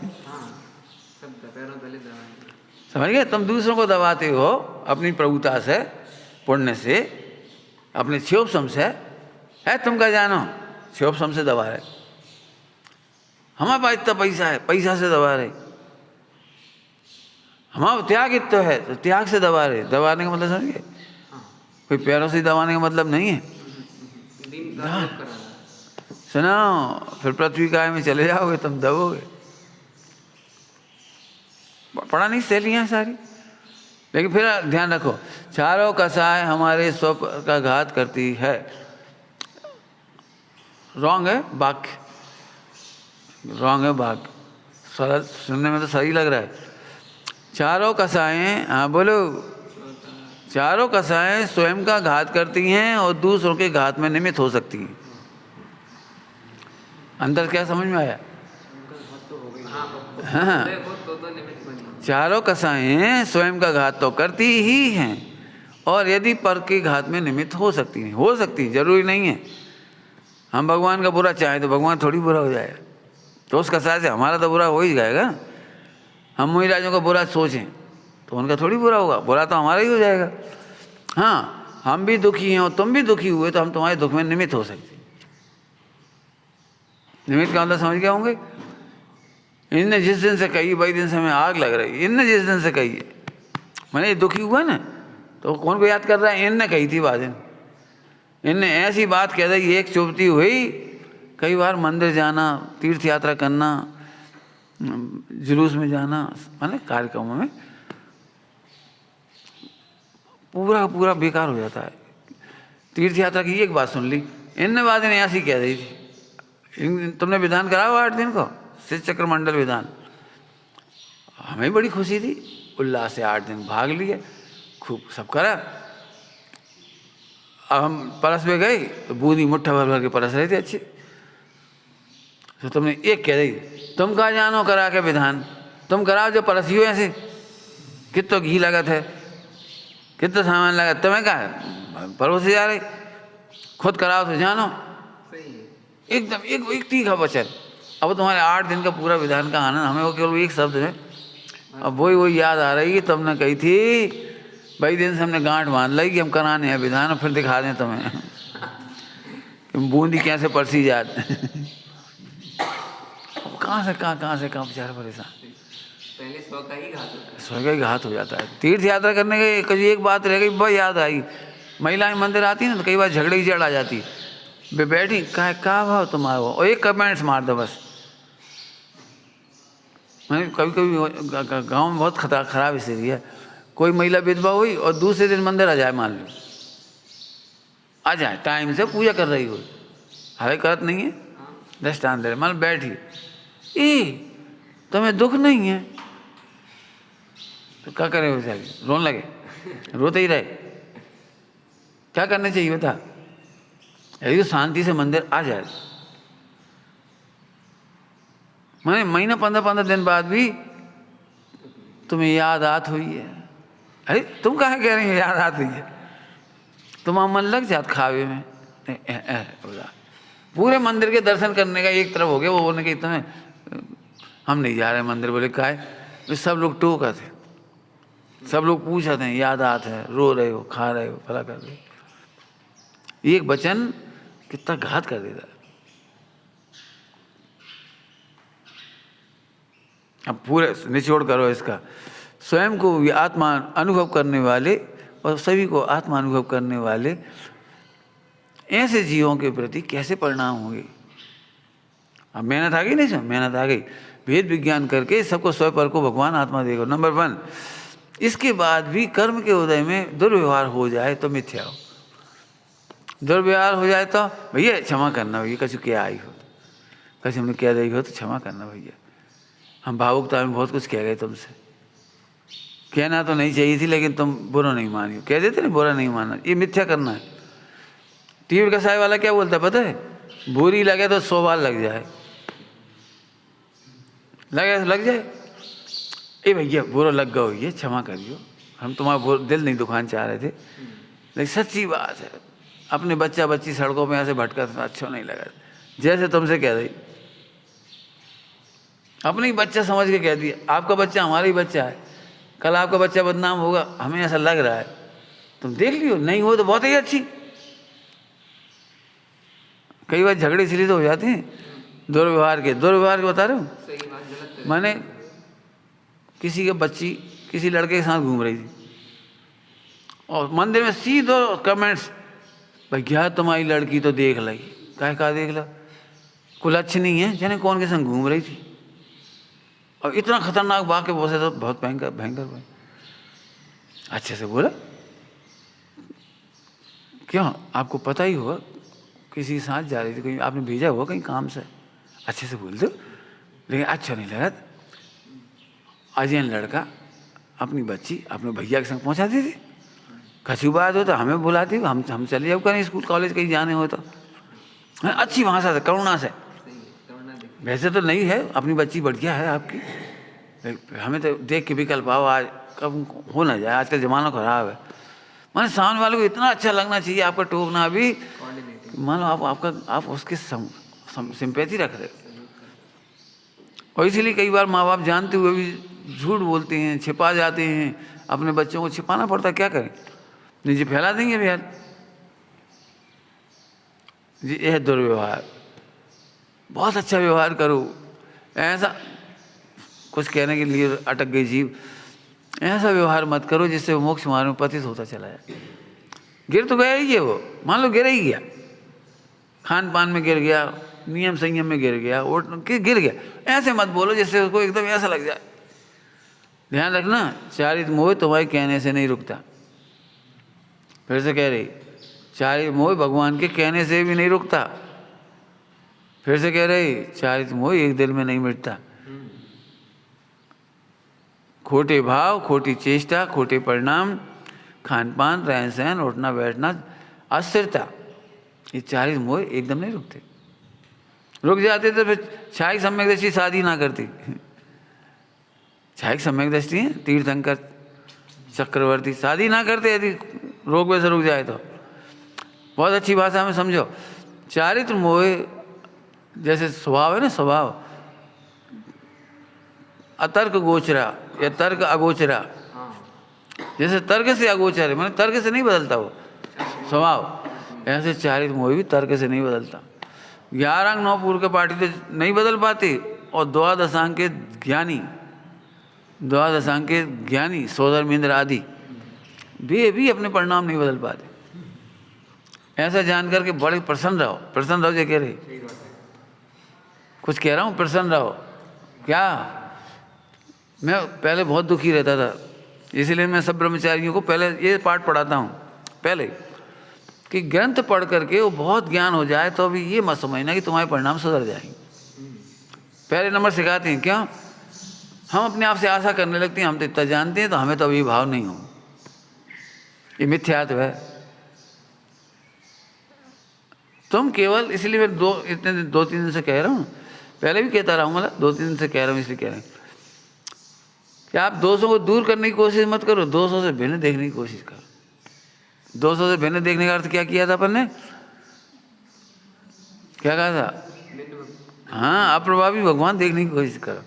समझ गए? तुम दूसरों को दबाते हो अपनी प्रभुता से, पुण्य से, अपने क्षोभ से है, तुम क्या जानो क्षोभ से दबा रहे। हमारे पास इतना पैसा है, पैसा से दबा रहे। हमारा त्याग इतना है तो त्याग से दबा रहे। दबाने का मतलब समझिए, कोई पैरों से दबाने का मतलब नहीं है। सुनो, फिर पृथ्वी काय में चले जाओगे, तुम दबोगे। पढ़ा नहीं शैलियाँ सारी। लेकिन फिर ध्यान रखो, चारों कसाय हमारे स्व का घात करती है। रॉन्ग है वाक्य, रॉन्ग है वाक्य, सरल सुनने में तो सही लग रहा है। चारों कसाएं, हाँ बोलो, चारों कसाएं स्वयं का घात करती हैं और दूसरों के घात में निमित्त हो सकती हैं। अंदर क्या समझ में आया? हाँ, चारों कसाएं स्वयं का घात तो करती ही हैं और यदि पर के घात में निमित्त हो सकती हैं। हो सकती है, जरूरी नहीं है। हम भगवान का बुरा चाहें तो भगवान थोड़ी बुरा हो जाएगा, तो उस कसाय से हमारा तो बुरा हो ही जाएगा। हम मुहिराजों का बुरा सोचें तो उनका थोड़ी बुरा होगा, बुरा तो हमारा ही हो जाएगा। हाँ, हम भी दुखी हैं और तुम भी दुखी हुए तो हम तुम्हारे दुख में निमित्त हो सकते। निमित्त का मतलब समझ गए होंगे। इनने जिस दिन से कही, भाई दिन से हमें आग लग रही, इनने जिस दिन से कही है, मैंने दुखी हुआ ना, तो कौन को याद कर रहा है? इनने कही थी बात, इनने ऐसी बात कह दी, एक चुभती हुई। कई बार मंदिर जाना, तीर्थ यात्रा करना, जुलूस में जाना, माने कार्यक्रमों में, पूरा पूरा बेकार हो जाता है। तीर्थ यात्रा की एक बात सुन ली, इनने बात इन्हें ऐसी कह दी थी। तुमने विधान करा 8 दिन को, शिव चक्र मंडल विधान, हमें बड़ी खुशी थी, उल्लास से 8 दिन भाग लिए, खूब सब करा। अब हम परस में गए तो बूंदी मुट्ठा भर भर के परस रहे थे अच्छे। तो तुमने एक कह दी, तुम कहाँ जानो करा के विधान, तुम कराओ जो परसियो ऐसे। कितना घी लगा है, कितना सामान लगा, तुम्हें कहा परोसे जा रहे, खुद कराओ तो जानो। एकदम एक तीखा वचन। अब तुम्हारे 8 दिन का पूरा विधान का आनंद, हमें वो केवल एक शब्द है। अब वही याद आ रही कि तुमने कही थी, भाई दिन से हमने गांठ बांध लाई कि हम कराने हैं विधान और फिर दिखा दें तुम्हें कि बूंदी कैसे परसी जाते। कहाँ से कहाँ बेचारा परेशान। पहले स्व का ही घात होता है, स्व का ही घात हो जाता है। तीर्थ यात्रा करने के कभी एक बात रह गई, बहुत याद आई। महिलाएं मंदिर आती है ना तो कई बार झगड़े की जड़ आ जाती, वे बैठी कहा भाव तुम्हारा वो, और एक कमेंट्स मार दो बस। मैंने कभी गांव में बहुत खराब स्थिति है, कोई महिला विधवा हुई और दूसरे दिन मंदिर आ जाए, मान लो आ जाए, टाइम से पूजा कर रही हो, हालांकि करत नहीं है, दृष्टांत दे रहे, मान बैठी, तुम्हें दुख नहीं है तो क्या करे बेचारी, रोने लगे, रोते ही रहे। क्या करना चाहिए बता? यदि शांति से मंदिर आ जाए, मैंने महीना 15 दिन बाद भी तुम्हें याद आत हुई है। अरे तुम कहाँ कह रही हो याद आत हुई है, तुम्हारा मन लग जात खावे में। पूरे मंदिर के दर्शन करने का एक तरफ हो गया, वो बोलने के तुम्हें हम नहीं जा रहे मंदिर। बोले काहे? तो सब लोग टोका थे, सब लोग पूछते हैं याद आत है, रो रहे हो, खा रहे हो, फला कर रहे हो। एक वचन कितना घात कर देता है। अब पूरे निचोड़ करो इसका, स्वयं को भी आत्मा अनुभव करने वाले और सभी को आत्मा अनुभव करने वाले ऐसे जीवों के प्रति कैसे परिणाम होंगे? अब मेहनत आ गई नहीं सर, मेहनत आ गई। वेद विज्ञान करके सबको स्वयं पर को भगवान आत्मा देगा, नंबर 1। इसके बाद भी कर्म के उदय में दुर्व्यवहार हो जाए तो मिथ्या हो, दुर्व्यवहार हो जाए तो भैया क्षमा करना, भैया कछु क्या आई हो, कछु हमने क्या दी हो तो क्षमा करना भैया, हम भावुकता में बहुत कुछ कह गए तुमसे, कहना तो नहीं चाहिए थी लेकिन तुम बुरा नहीं मानियो, कह देते ना बुरा नहीं मानना, ये मिथ्या करना है। तीव्र कसाई वाला क्या बोलता है पता है, बुरी लगे तो 100 बार लग जाए, लग जाए, ए भैया बुरा लग गया भैया क्षमा करियो, हम तुम्हारा दिल नहीं दुखाना चाह रहे थे, लेकिन सच्ची बात है अपने बच्चा बच्ची सड़कों पे ऐसे भटका अच्छा नहीं लगा, जैसे तुमसे कह रही, अपने ही बच्चा समझ के कह दिया, आपका बच्चा हमारा ही बच्चा है, कल आपका बच्चा बदनाम होगा, हमें ऐसा लग रहा है, तुम देख लियो, नहीं हो तो बहुत ही अच्छी। कई बार झगड़े इसलिए तो हो जाते हैं दुर्व्यवहार के बता रहे हूँ। मैंने किसी के बच्ची किसी लड़के के साथ घूम रही थी और मंदिर में सीधे कमेंट्स, भैया तुम्हारी लड़की तो देख ली, कहा देख ला, कुल अच्छी नहीं है, जाने कौन के संग घूम रही थी, और इतना खतरनाक वाक्य बोले तो बहुत भयंकर भाई। अच्छे से बोला, क्यों आपको पता ही होगा किसी के साथ जा रही थी, कहीं आपने भेजा हुआ कहीं काम से, अच्छे से बोल दो, लेकिन अच्छा नहीं लगा। अजयन लड़का अपनी बच्ची अपने भैया के संग पहुंचाती थी, कछु बात हो तो हमें बुलाती, हम चले जाओ करें स्कूल कॉलेज कहीं जाने हो तो, अच्छी भाषा से करुणा से, वैसे तो नहीं है अपनी बच्ची बढ़िया है आपकी, हमें तो देख के विकल्प आओ, आज कब हो ना जाए, आजकल ज़माना खराब है। माने सामने वाले को इतना अच्छा लगना चाहिए आपका टोकना भी, मान लो आप उसके सिंपैथी रख रहे हो, और इसीलिए कई बार माँ बाप जानते हुए भी झूठ बोलते हैं, छिपा जाते हैं, अपने बच्चों को छिपाना पड़ता, क्या करें, नीचे फैला देंगे यार जी, यह दुर्व्यवहार। बहुत अच्छा व्यवहार करो, ऐसा कुछ कहने के लिए अटक गई जीव, ऐसा व्यवहार मत करो जिससे वो मोक्ष मार्ग में पतित होता चला जाए। गिर तो गया ही है वो, मान लो गिर ही गया, खान पान में गिर गया, नियम संयम में गिर गया, गिर गया, ऐसे मत बोलो जिससे उसको एकदम ऐसा लग जाए। ध्यान रखना, चारित्र मोह तुम्हारे कहने से नहीं रुकता, फिर से कह रही, चारित्र मोह भगवान के कहने से भी नहीं रुकता, फिर से कह रही, चारित्र मोह एक दिल में नहीं मिटता। खोटे भाव, खोटी चेष्टा, खोटे परिणाम, खान पान, रहन सहन, उठना बैठना, अस्थिरता, ये चारित्र मोह एकदम नहीं रुकते। रुक जाते तो फिर छाई सम्यक दृष्टि शादी ना करती। छाई सम्यक दृष्टि है, तीर्थंकर चक्रवर्ती शादी ना करते यदि रोग वैसे रुक जाए तो। बहुत अच्छी भाषा में समझो, चारित्र मोह जैसे स्वभाव है ना, स्वभाव अतर्क गोचरा या तर्क अगोचरा, जैसे तर्क से अगोचर है, मैंने तर्क से नहीं बदलता वो स्वभाव, ऐसे चारित्र मोह भी तर्क से नहीं बदलता। 11 अंग 9 पूर्व के पाठी तो नहीं बदल पाते, और द्वादशांग के ज्ञानी, द्वादशांग के ज्ञानी सोधर्मेंद्र आदि भी अपने परिणाम नहीं बदल पाते। ऐसा जान करके बड़े प्रसन्न रहो जो कह रहे, कुछ कह रहा हूँ, प्रसन्न रहो। क्या, मैं पहले बहुत दुखी रहता था, इसीलिए मैं सब ब्रह्मचारियों को पहले ये पाठ पढ़ाता हूँ पहले, कि ग्रंथ पढ़ करके वो बहुत ज्ञान हो जाए तो अभी ये मत समझना कि तुम्हारे परिणाम सुधर जाएंगे। पहले नंबर सिखाते हैं, क्यों, हम अपने आप से आशा करने लगते हैं हम तो इतना जानते हैं तो हमें तो अभी भाव नहीं हो, ये मिथ्यात्व है। तुम केवल, इसलिए मैं 2-3 दिन से कह रहा हूँ, पहले भी कहता रहा हूँ, मतलब 2-3 दिन से कह रहा हूँ, इसलिए कह रहे हैं कि आप दोषों को दूर करने की कोशिश मत करो, दोषों से भिन्न देखने की कोशिश करो। दोषों से भिन्न देखने का अर्थ क्या किया था अपन ने, क्या कहा था, हाँ, अप्रभावी भगवान देखने की कोशिश करो।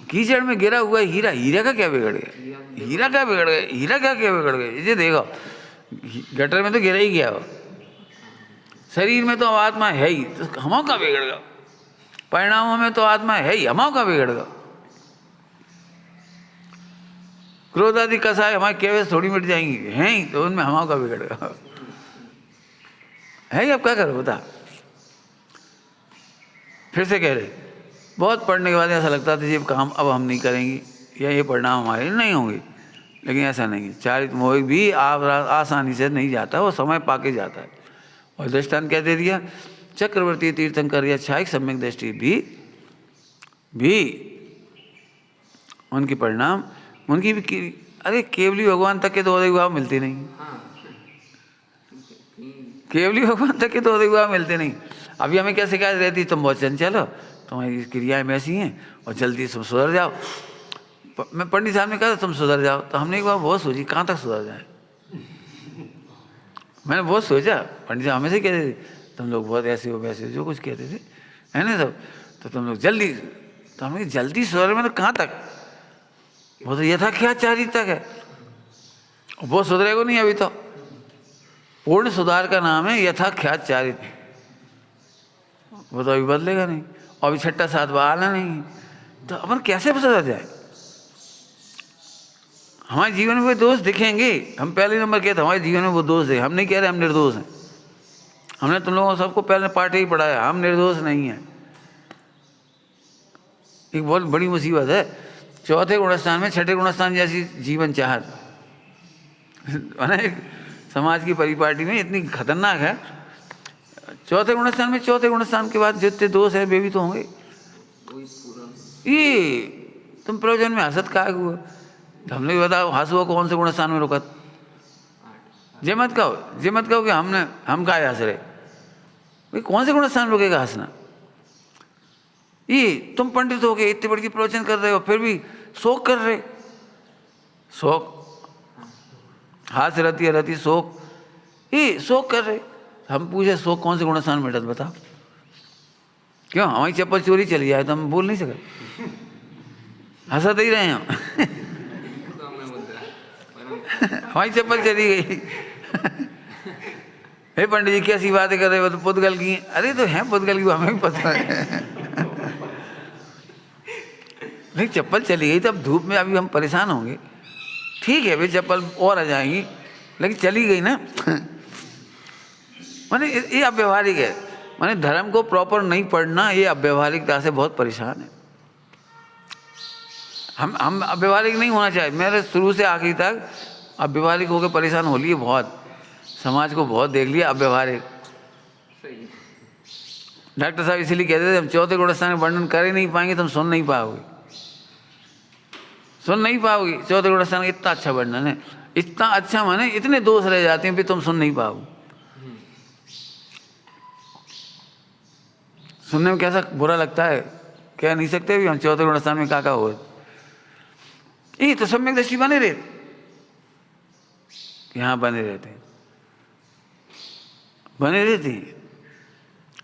कीचड़ में गिरा हुआ हीरा, हीरा का क्या बिगड़ गया, हीरा क्या बिगड़ गया, हीरा क्या बिगड़ गया, इसे देखो, गटर में तो गिरा ही गया हो, शरीर में तो आत्मा है ही, तो हमाओं का बिगड़ गया, परिणामों में तो आत्मा है ही, हमाओं का बिगड़ गया। क्रोध आदि कसाय हमारे केवल थोड़ी मिट जाएंगी, हैं ही, तो उनमें हमाओं का बिगड़ गया है ही। अब क्या करो बता, फिर से कह रहे, बहुत पढ़ने के बाद ऐसा लगता था ये काम अब हम नहीं करेंगे या ये परिणाम हमारे नहीं होंगे, लेकिन ऐसा नहीं है। चारित्र मोह भी आप आसानी से नहीं जाता, वो समय पाके जाता है। और दृष्टांत क्या दे दिया, चक्रवर्ती तीर्थंकर या छायक सम्यक दृष्टि भी उनकी परिणाम उनकी भी अरे केवली भगवान तक के तो उदय भाव मिलते नहीं, केवली भगवान तक के तो उदय भाव मिलते नहीं। अभी हमें क्या शिकायत रहती, तुम बहुत चंचल हो, तुम्हारी क्रियाएं ऐसी हैं और जल्दी तुम सुधर जाओ। मैं पंडित साहब ने कहा तुम सुधर जाओ, तो हमने एक बार बहुत सोची कहाँ तक सुधर जाए। मैंने बहुत सोचा, पंडित साहब हमें से कहते थे तुम लोग बहुत ऐसे हो वैसे हो, जो कुछ कहते थे है ना सब, तो तुम लोग जल्दी, तो हमने जल्दी सुधर में तो कहाँ तक, वो तो यथाख्याचारी तक है, वो सुधरेगा नहीं अभी तो। पूर्ण सुधार का नाम है यथाख्याचारी, वो तो अभी बदलेगा नहीं, और अभी छठा सातवां आना नहीं, तो अपन कैसे सुधर जाए। हमारे जीवन में वो दोष दिखेंगे, हम पहले नंबर कहते हमारे जीवन में वो दोष है। हम नहीं कह रहे हम निर्दोष हैं, हमने तुम लोगों सबको पहले पाठ ही पढ़ाया, हम निर्दोष नहीं हैं। एक बहुत बड़ी मुसीबत है, चौथे गुणस्थान में छठे गुणस्थान जैसी जीवन चाहत समाज की परिपाटी में इतनी खतरनाक है। चौथे गुणस्थान में, चौथे गुणस्थान के बाद जितने दोष है वे भी तो होंगे। ये तुम प्रयोजन में हसत का हुआ, तो हमने भी बताओ हंसो कौन से गुणस्थान में रुकत। जे मत कहो कि हम का हंस रहे, भाई कौन से गुणस्थान में रुकेगा हंसना। ये तुम पंडित हो गए, इतनी बड़ी प्रवचन कर रहे हो, फिर भी शोक कर रहे, शोक हाथ से रती शोक, ये शोक कर रहे। हम पूछे शोक कौन से गुणस्थान में बैठा, बताओ। क्यों हमारी चप्पल चोरी चली जाए तो हम बोल नहीं सके, हंसते ही रहे हम हमारी चप्पल चली गई हे पंडित जी कैसी बातें कर रहे हो, तो पुद्गल की। अरे तो है पुद्गल की, हमें भी पता है नहीं चप्पल चली गई तो अब धूप में अभी हम परेशान होंगे, ठीक है भाई चप्पल और आ जाएंगी, लेकिन चली गई ना माने ये अव्यवहारिक है। माने धर्म को प्रॉपर नहीं पढ़ना, ये अव्यवहारिकता से बहुत परेशान है। हम अव्यवहारिक नहीं होना चाहिए। मेरे शुरू से आखिर तक अव्यवहारिक होकर परेशान हो लिए, बहुत समाज को बहुत देख लिया अव्यवहारिक। डॉक्टर साहब इसीलिए कहते थे हम चौथे गुणस्थान में वर्णन कर ही नहीं पाएंगे, तुम सुन नहीं पाओगे चौथे गुणस्थान का इतना अच्छा वर्णन है, इतना अच्छा माने इतने दोष रह जाते हैं फिर तुम सुन नहीं पाओगे। सुनने में कैसा बुरा लगता है, कह नहीं सकते भी हम चौथे गुणस्थान में का हो। ये तो सम्यक दृष्टि बने रहते, यहाँ बने रहते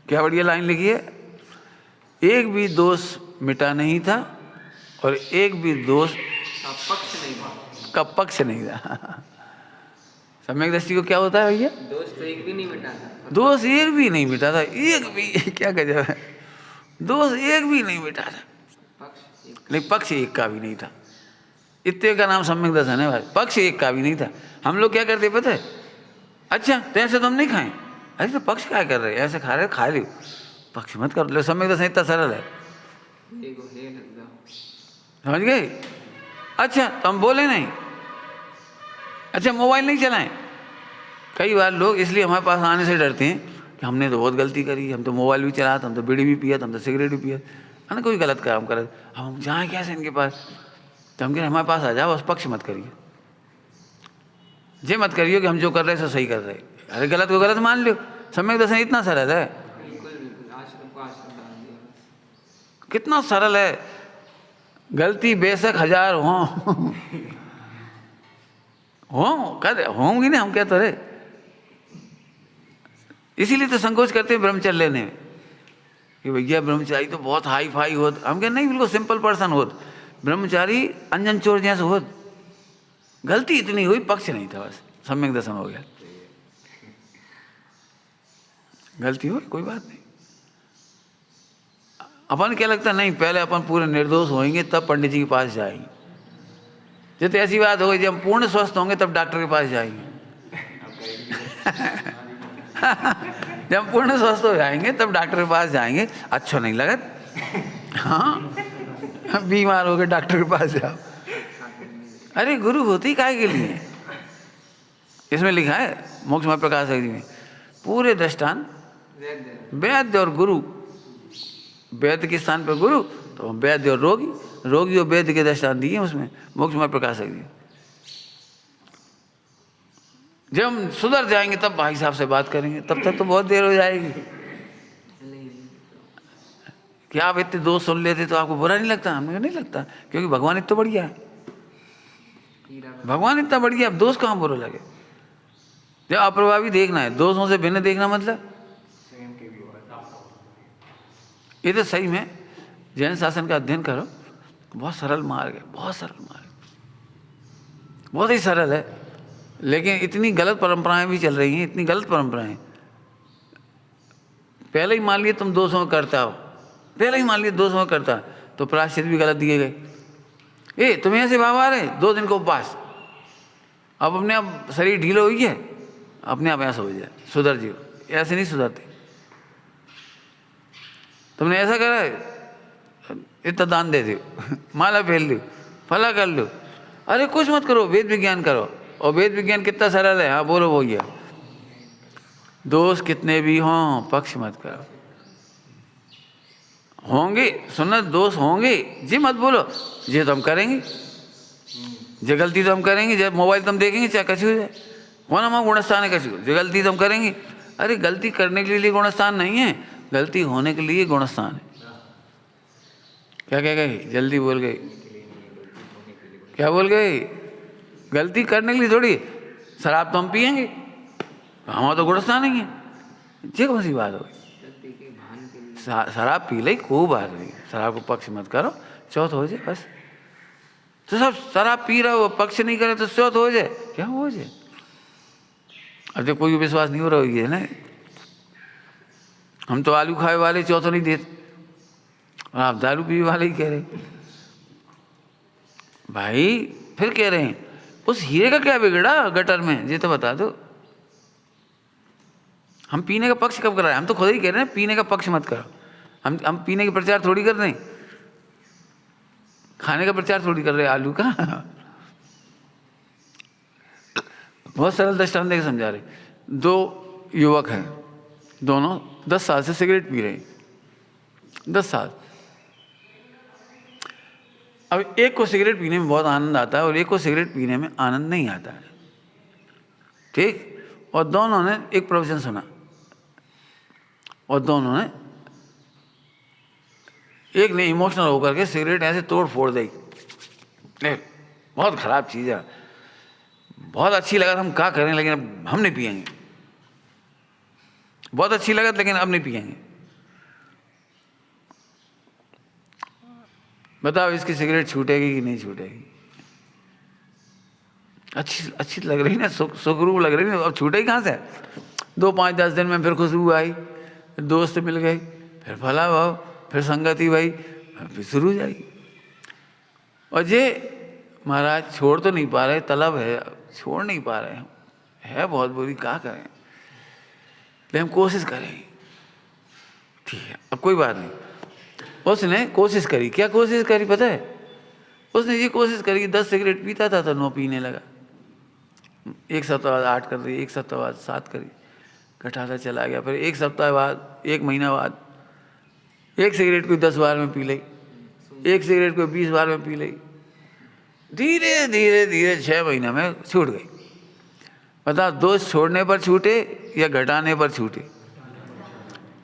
क्या बढ़िया लाइन लिखी है, एक भी दोष मिटा नहीं था और एक भी दोष का पक्ष नहीं था। सम्यक दृष्टि को क्या होता है भैया, दोष तो एक भी नहीं मिटा था, दोष एक भी नहीं मिटा था, एक भी क्या गजब है, दोष एक भी नहीं मिटा था, लेकिन पक्ष एक का भी नहीं था। इतने का नाम सम्यक दर्शन है भाई, पक्ष एक का भी नहीं था। हम लोग क्या करते पता है, अच्छा तो ऐसे तो हम नहीं खाएं, अरे तो पक्ष क्या कर रहे हैं, ऐसे खा रहे खा लो, पक्ष मत कर लो। सम्यक दर्शन इतना सरल है, समझ गए। अच्छा तो हम बोले नहीं, अच्छा मोबाइल नहीं चलाएं। कई बार लोग इसलिए हमारे पास आने से डरते हैं कि हमने तो बहुत गलती करी, हम तो मोबाइल भी चलाया, हम तो बीड़ी भी पिया, हम तो सिगरेट भी पिया, है ना, कोई गलत काम करे, हम जाएँ कैसे इनके पास। तो हम कह रहे हमारे पास आ जाओ, बस पक्ष मत करिए, ये मत करिए कि हम जो कर रहे हैं सो सही कर रहे हैं। अरे गलत को गलत मान लो, सम्यक दर्शन इतना सरल है, कितना सरल है। गलती बेशक हजार होंगी ना, हम क्या तो रहे, इसीलिए तो संकोच करते हैं ब्रह्मचर्य लेने में कि भैया ब्रह्मचारी तो बहुत हाई फाई होत। हम क्या नहीं, बिल्कुल सिंपल पर्सन होत, ब्रह्मचारी अंजन चोर जैसे होत। गलती इतनी हुई, पक्ष नहीं था, बस सम्यक दर्शन हो गया। गलती हुई कोई बात नहीं, अपन क्या लगता नहीं, पहले अपन पूरे निर्दोष होंगे तब पंडित जी के पास जाएंगे। जब ऐसी बात हो गई जब हम पूर्ण स्वस्थ होंगे तब डॉक्टर के पास जाएंगे जब पूर्ण स्वस्थ हो जाएंगे तब डॉक्टर के पास जाएंगे, अच्छा नहीं लगा, हाँ बीमार हो गए डॉक्टर के पास जाओ। अरे गुरु होती ही काहे के लिए? इसमें लिखा है मोक्षमय प्रकाश जी में, पूरे दृष्टांत वैद्य और गुरु, वैद्य के स्थान पर गुरु, तो वैद्य और रोगी, रोगी और वैद्य के दृष्टांत दिए उसमें मोक्षमय प्रकाश जी। जब हम सुधर जाएंगे तब भाई साहब से बात करेंगे, तब तक तो बहुत देर हो जाएगी। क्या आप इतने दोस्त सुन लेते तो आपको बुरा नहीं लगता? हमें नहीं लगता, क्योंकि भगवान इतना बढ़िया है, भगवान इतना बढ़िया, अब दोस्त कहाँ बुरा लगे? जब अप्रभावी देखना है, दोस्तों से भिन्न देखना, मतलब ये तो सही में जैन शासन का अध्ययन करो, बहुत सरल मार्ग है, बहुत सरल मार्ग, बहुत ही सरल है। लेकिन इतनी गलत परंपराएं भी चल रही हैं, इतनी गलत परंपराएं। पहले ही मान लिए तुम 200 में करता हो, पहले ही मान लिए 200 में करता, तो प्रायश्चित भी गलत दिए गए। ए तुम्हें ऐसे भाव आ रहे 2 दिन को उपवास, अब अपने आप शरीर ढीलो हुई है, अपने आप ऐसा हो जाए, सुधर जियो। ऐसे नहीं सुधरते। तुमने ऐसा करा है, इतना दान दे दो, माला फेल दो, फला कर लो, अरे कुछ मत करो, वेद विज्ञान करो। और वेद विज्ञान कितना सरल है, हाँ बोलो वो, दोष कितने भी हों पक्ष मत करो। होंगे सुनना, दोष होंगे जी मत बोलो, ये तो हम करेंगे, जो गलती तो हम करेंगे, जब मोबाइल तुम देखेंगे चाहे कछु हो जाए, होना माँ गुणस्थान है कछु, जो गलती तो हम करेंगे। अरे गलती करने के लिए गुणस्थान नहीं है, गलती होने के लिए गुणस्थान है। क्या कह गए, जल्दी बोल गए, क्या बोल गए? गलती करने के लिए थोड़ी, शराब तो हम पियेंगे, हमारा तो गुणस्थान नहीं है, ये कौन सी बात हो गई? शराब पी ले कोई बात नहीं, शराब को पक्ष मत करो, चौथ हो जाए बस। तो सब शराब पी रहा हो, पक्ष नहीं करे तो चौथ हो जाए, क्या हो जाए? अब जब कोई विश्वास नहीं हो रहा है ना, हम तो आलू खाए वाले चौथ नहीं देते, और आप दारू पीने वाले ही कह रहे भाई। फिर कह रहे हैं उस हीरे का क्या बिगड़ा गटर में, ये तो बता दो। हम पीने का पक्ष कब कर रहे हैं? हम तो खुद ही कह रहे हैं पीने का पक्ष मत करो। हम पीने का प्रचार थोड़ी कर रहे हैं, खाने का प्रचार थोड़ी कर रहे हैं आलू का। बहुत सरल दृष्टांत देकर समझा रहे। 2 युवक हैं, दोनों 10 साल से सिगरेट पी रहे हैं, 10 साल। अब एक को सिगरेट पीने में बहुत आनंद आता है और एक को सिगरेट पीने में आनंद नहीं आता है, ठीक? और दोनों ने एक प्रवचन सुना, और दोनों ने, एक ने इमोशनल होकर के सिगरेट ऐसे तोड़ फोड़ दी, बहुत खराब चीज़ है, बहुत अच्छी लगा, हम क्या करें लेकिन अब हम नहीं पिएंगे, बहुत अच्छी लगा लेकिन अब नहीं पिएंगे। बताओ इसकी सिगरेट छूटेगी कि नहीं छूटेगी? अच्छी लग रही ना, सुखरूप लग रही ना, अब छूटेगी कहाँ से? 2, 5, 10 दिन में फिर खुशबू आई, दोस्त मिल गए, फिर भला भाव, फिर संगति भाई, फिर शुरू हो जाएगी। और ये महाराज छोड़ तो नहीं पा रहे, तलब है, छोड़ नहीं पा रहे, है बहुत बुरी, क्या करें, लेकिन हम कोशिश करें, ठीक है, अब कोई बात नहीं। उसने कोशिश करी, क्या कोशिश करी पता है? उसने ये कोशिश करी, 10 सिगरेट पीता था तो 9 पीने लगा, 1 सप्ताह बाद 8 कर दी, 1 सप्ताह बाद 7 करी, घटाता चला गया। फिर 1 सप्ताह बाद, 1 महीना बाद, 1 सिगरेट को 10 बार में पी ली, 1 सिगरेट को 20 बार में पी ली, धीरे धीरे धीरे 6 महीना में छूट गई। बताओ दोस्त छोड़ने पर छूटे या घटाने पर छूटे?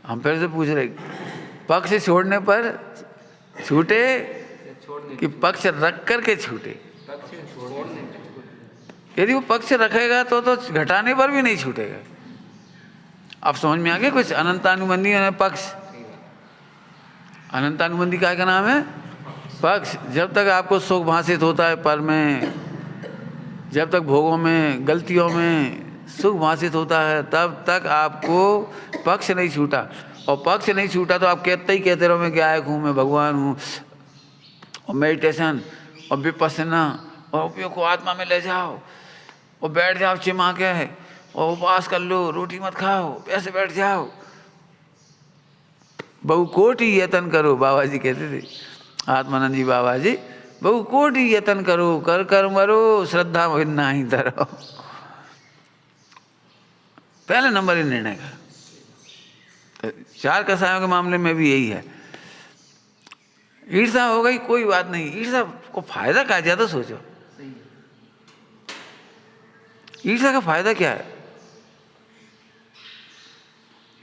हम फिर से पूछ रहे, पक्ष छोड़ने पर छूटे कि पक्ष रख करके छूटे? यदि वो पक्ष रखेगा तो घटाने पर भी नहीं छूटेगा। अब समझ में आ गया कुछ? अनंतानुबंधी है पक्ष, अनंतानुबंधी क्या का नाम है? पक्ष। जब तक आपको सुख भाषित होता है पर में, जब तक भोगों में, गलतियों में सुख भाषित होता है, तब तक आपको पक्ष नहीं छूटा। और पक्ष नहीं छूटा तो आप कहते रहो मैं गायक हूँ, मैं भगवान हूँ, और मेडिटेशन और विपस्सना और उपयोग को आत्मा में ले जाओ और बैठ जाओ चिमा के, और उपवास कर लो, रोटी मत खाओ, ऐसे बैठ जाओ, बहु कोटि यतन करो, बाबा जी कहते थे, आत्मानंद जी बाबा जी, बहु कोटि यतन करो, कर कर मरो, श्रद्धा भिन्ना ही धरो। पहले नंबर ही निर्णय का। तो 4 कसायों के मामले में भी यही है। ईर्षा हो गई कोई बात नहीं, ईर्षा को फायदा क्या, ज्यादा सोचो। ईर्षा का फायदा क्या है?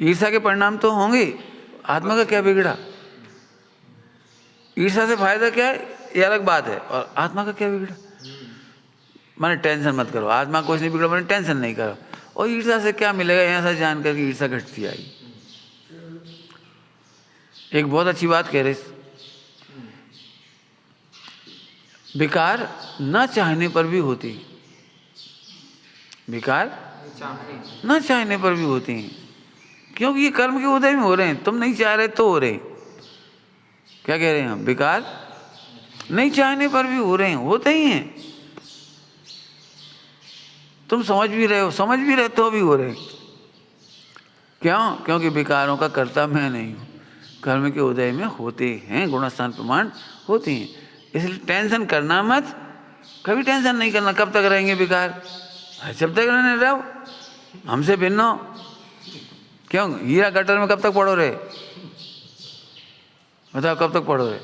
ईर्षा के परिणाम तो होंगे, आत्मा का क्या बिगड़ा? ईर्षा से फायदा क्या है ये अलग बात है, और आत्मा का क्या बिगड़ा? माने टेंशन मत करो, आत्मा कुछ नहीं बिगड़ा, मैंने टेंशन नहीं करो। और ईर्षा से क्या मिलेगा, ऐसा जानकर कि ईर्षा घटती आई। एक बहुत अच्छी बात कह रहे, विकार न चाहने पर भी होती, विकार न चाहने पर भी होती हैं, क्योंकि ये कर्म के उदय में हो रहे हैं, तुम नहीं चाह रहे तो हो रहे। क्या कह रहे हैं हम? विकार नहीं चाहने पर भी हो रहे हैं, होते ही हैं। तुम समझ भी रहे हो, समझ भी रहे तो भी हो रहे। क्यों? क्योंकि विकारों का कर्ता मैं नहीं हूँ, कर्म के उदय में होते हैं, गुणस्थान प्रमाण होते हैं। इसलिए टेंशन करना मत, कभी टेंशन नहीं करना। कब तक रहेंगे विकार? जब तक रहने रहो, हमसे भिन्न हो। क्यों? हीरा गटर में कब तक पड़ो रहे? बताओ कब तक पड़ो रहे?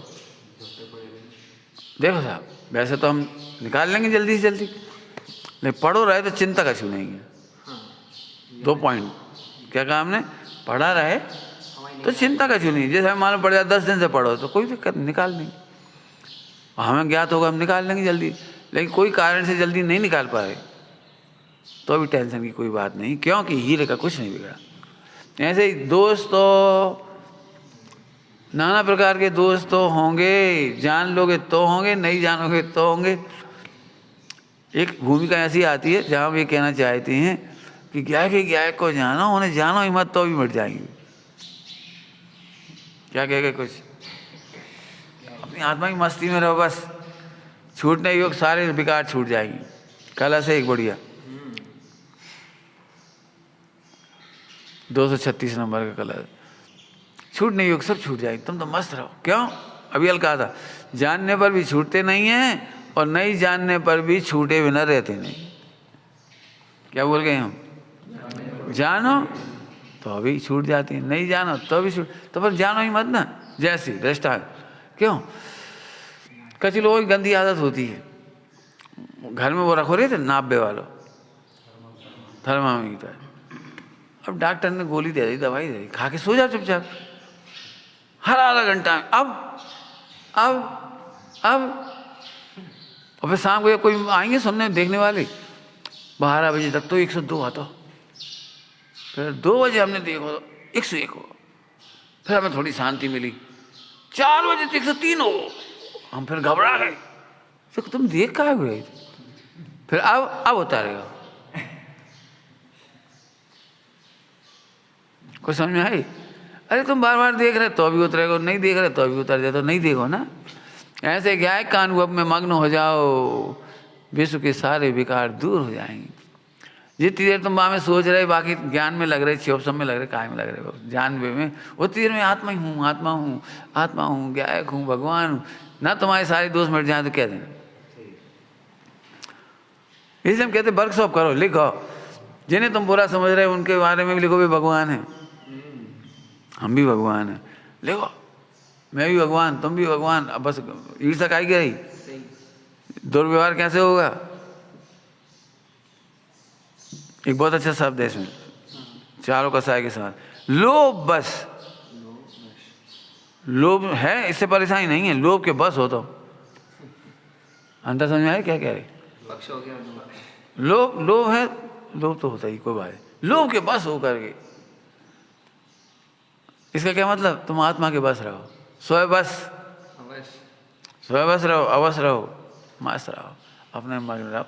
देखो साहब, वैसे तो हम निकाल लेंगे जल्दी से जल्दी, लेकिन पढ़ो रहे तो चिंता का छू नहीं। 2 पॉइंट क्या कहा हमने? पढ़ा रहे तो चिंता का छू नहीं। जैसे हमें मालूम पड़ जाए 10 दिन से पढ़ो तो कोई दिक्कत, निकाल नहीं। हमें ज्ञात होगा हम निकाल लेंगे जल्दी, लेकिन कोई कारण से जल्दी नहीं निकाल पा रहे तो भी टेंशन की कोई बात नहीं, क्योंकि हीरे का कुछ नहीं बिगड़ा। ऐसे ही दोस्त तो नाना प्रकार के दोस्त तो होंगे, जान लोगे तो होंगे, नहीं जानोगे तो होंगे। एक भूमिका ऐसी आती है जहाँ वे कहना चाहते हैं कि गायक को जानो, उन्हें जानो ही मत तो भी मिट जाएंगे। क्या कह गए? कुछ अपनी आत्मा की मस्ती में रहो, बस छूटने योग सारे विकार छूट जाएंगे। कल से एक बढ़िया 236 नंबर का कलर, छूटने योग सब छूट जाएंगे, तुम तो मस्त रहो। क्यों? अभी हल कहा था, जानने पर भी छूटते नहीं हैं और नहीं जानने पर भी छूटे बिना रहते नहीं। क्या बोल गए हम? जानो तो अभी छूट जाती है, नहीं जानो तो भी छूट, तो पर जानो ही मत ना। जैसी दृष्टा, क्यों? कई लोगों की गंदी आदत होती है, घर में वो रखो रहे थे नापे वालों, थर्मामीटर। अब डॉक्टर ने गोली दे दी, दवाई दे दी, खा के सो जाओ चुपचाप, हर आधा घंटा में अब और फिर शाम को कोई आएंगे सुनने देखने वाले, 12 बजे तक तो 102 आता, फिर 2 बजे हमने देखो तो 101 हो, फिर हमें थोड़ी शांति मिली, 4 बजे तो 103 हो, हम फिर घबरा गए। फिर तुम देख कहाँ हुए थे? फिर अब होता रहेगा। कोई समझ में आई? अरे तुम बार बार देख रहे तो भी उतरेगा, नहीं देख रहे तो भी उतर जाए, तो नहीं देखो ना। ऐसे क्या है, कान अब में मग्न हो जाओ, विश्व के सारे विकार दूर हो जाएंगे। जितनी देर तुम में सोच रहे, बाकी ज्ञान में लग रहे, क्षोभ सब में लग रहे, काय में लग रहे, जान में उतनी देर में आत्मा ही हूँ, आत्मा हूँ, आत्मा हूँ, गायक हूँ, भगवान हूँ ना। तुम्हारे सारे दोस्त मिट जाए तो क्या देना? इसलिए हम कहते वर्कशॉप करो, लिखो, जिन्हें तुम बुरा समझ रहे हो उनके बारे में भी लिखो, भी भगवान है, हम भी भगवान हैं, लिखो, मैं भी भगवान, तुम भी भगवान। अब बस ईर्षा काई गई, दुर्व्यवहार कैसे होगा? एक बहुत अच्छा शब्द है इसमें, चारों कसाय के साथ, लोभ बस। लोभ है, इससे परेशानी नहीं है, लोभ के बस हो तो अंतर समझ में आए क्या कह रहे? लोभ है, लोभ तो होता ही, कोई बात है, लोभ के बस हो करके। इसका क्या मतलब? तुम आत्मा के बस रहो, स्वयं बस, स्वयं बस रहो, अवश्य रहो, मस्त रहो, अपने मग्न रहो,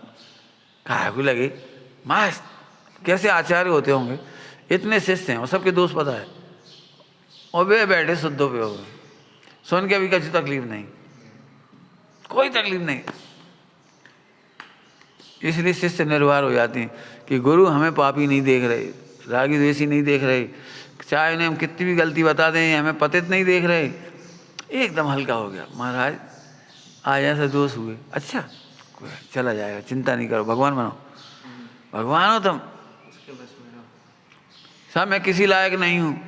काहे को लगे मस्त। कैसे आचार्य होते होंगे, इतने शिष्य हैं और सबके दोस्त पता है, और वे बैठे शुद्धोपयोग, सुन के भी कुछ तकलीफ नहीं, कोई तकलीफ नहीं। इसलिए शिष्य निर्भर हो जाते हैं कि गुरु हमें पापी नहीं देख रहे, रागी द्वेषी नहीं देख रहे, चाहे उन्हें हम कितनी भी गलती बता दें हमें पतित नहीं देख रहे। एकदम हल्का हो गया, महाराज आज ऐसे दोष हुए, अच्छा चला जाएगा, चिंता नहीं करो, भगवान बनो, भगवान हो तुम, उसके बस में रहो। साहब मैं किसी लायक नहीं हूँ,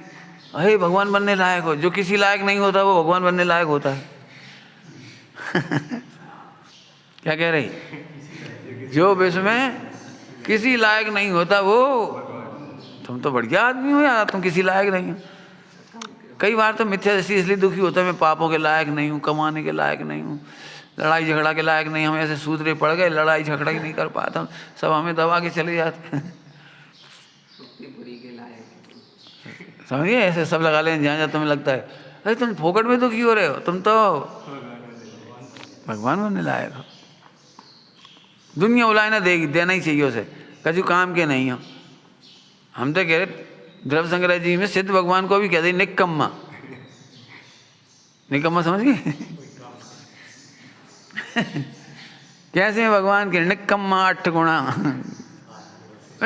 अरे भगवान बनने लायक हो। जो किसी लायक नहीं होता वो भगवान बनने लायक होता है। क्या कह रही? जो विश्व में किसी लायक नहीं होता वो, तुम तो बढ़िया आदमी हो यार, तुम किसी लायक नहीं हो। कई बार तो मिथ्या दृष्टि इसलिए दुखी होता है, मैं पापों के लायक नहीं हूँ, कमाने के लायक नहीं हूँ, लड़ाई झगड़ा के लायक नहीं, हम ऐसे सूत्रे पड़ गए, लड़ाई झगड़ा ही नहीं कर पाता हूँ, सब हमें दबा के चले जाते हैं। बुरी के लायक समझिए, ऐसे सब लगा लें जहाँ जहाँ तुम्हें लगता है अरे तुम फोकट में दुखी हो रहे हो, तुम तो भगवान बनने लायक हो। दुनिया उलाय ना देगी, देना ही चाहिए उसे, कजू काम के नहीं हो। हम तो कह रहे द्रव्य संग्रह जी में सिद्ध भगवान को भी कहते निकम्मा, निकम्मा समझ गए? कैसे हैं भगवान के? निकम्मा 8 गुणा,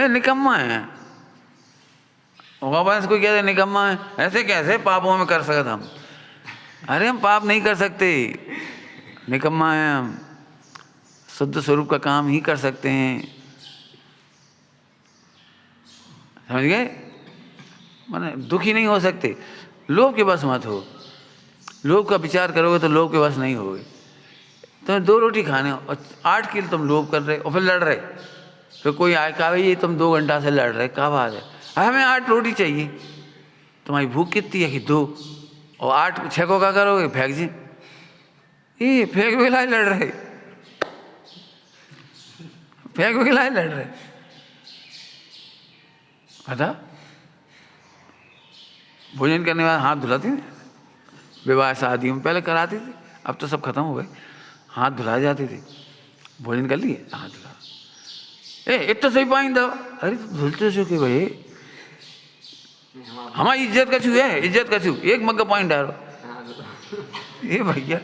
निकम्मा है। भगवान से कोई कहते निकम्मा है, ऐसे कैसे पापों में कर सकते हम? अरे हम पाप नहीं कर सकते, निकम्मा है हम, शुद्ध स्वरूप का काम ही कर सकते हैं। समझ गए? माने दुखी नहीं हो सकते। लोभ के बस मत हो, लोभ का विचार करोगे तो लोभ के बस नहीं होगे। तुम्हें 2 रोटी खाने और 8 किलो तुम लोभ कर रहे और फिर लड़ रहे, फिर कोई आए कहा भाई तुम 2 घंटा से लड़ रहे, क्या बात है? हमें 8 रोटी चाहिए, तुम्हारी भूख कितनी है कि 2, और 8 6 को क्या करोगे? फेंक जी, ये फेंक के लाए लड़ रहे, फेंक के लाए लड़ रहे। पता भोजन करने वाले हाथ धुलाते थे, विवाह शादी में पहले कराते थे, अब तो सब खत्म हो गए, हाथ धुलाए जाते थे। भोजन कर लिए, हाथ धुला, इतना सही पानी दो, अरे धुलते हो कि भाई हमारी इज्जत का छू है, इज्जत का छू, 1 मग्गा पानी डालो। ये भैया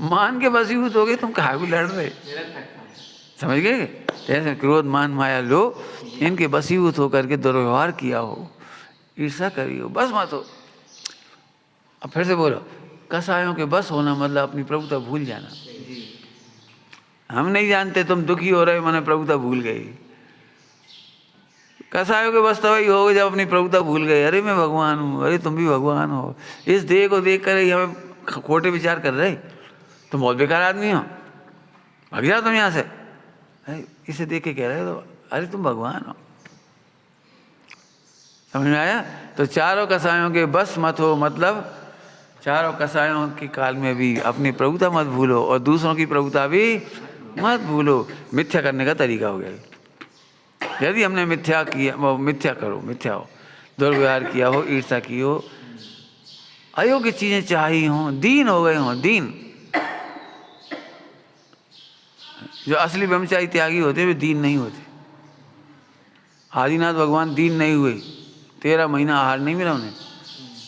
मान के बसीभूत हो गए, तुम कहाँ भी लड़ रहे? समझ गए? जैसे क्रोध मान माया लो, इनके बसीभूत होकर के दुर्व्यवहार किया हो, ईर्षा करी हो, बस मत हो। अब फिर से बोलो, कसायों के बस होना मतलब अपनी प्रभुता भूल जाना। हम नहीं जानते तुम दुखी हो रहे, मैंने प्रभुता भूल गई। कसायों के बस तभी हो जब अपनी प्रभुता भूल गए, अरे मैं भगवान हूँ, अरे तुम भी भगवान हो। इस देह को देख कर ही हमें खोटे विचार कर रहे, तुम बहुत बेकार आदमी हो, भाग जाओ तुम यहाँ से। अरे इसे देख के कह रहे हो, अरे तुम भगवान हो। समझ में आया? तो चारों कसायों के बस मत हो, मतलब चारों कसायों के काल में भी अपनी प्रभुता मत भूलो और दूसरों की प्रभुता भी मत भूलो। मिथ्या करने का तरीका हो गया। यदि हमने मिथ्या किया, मिथ्या करो, मिथ्या हो, दुर्व्यवहार किया हो, ईर्षा की हो, अयोग्य चीजें चाही हों, दीन हो गए हों, दीन। जो असली ब्रह्मचारी त्यागी होते वे दीन नहीं होते। आदिनाथ भगवान दीन नहीं हुए, 13 महीना आहार नहीं मिला उन्हें,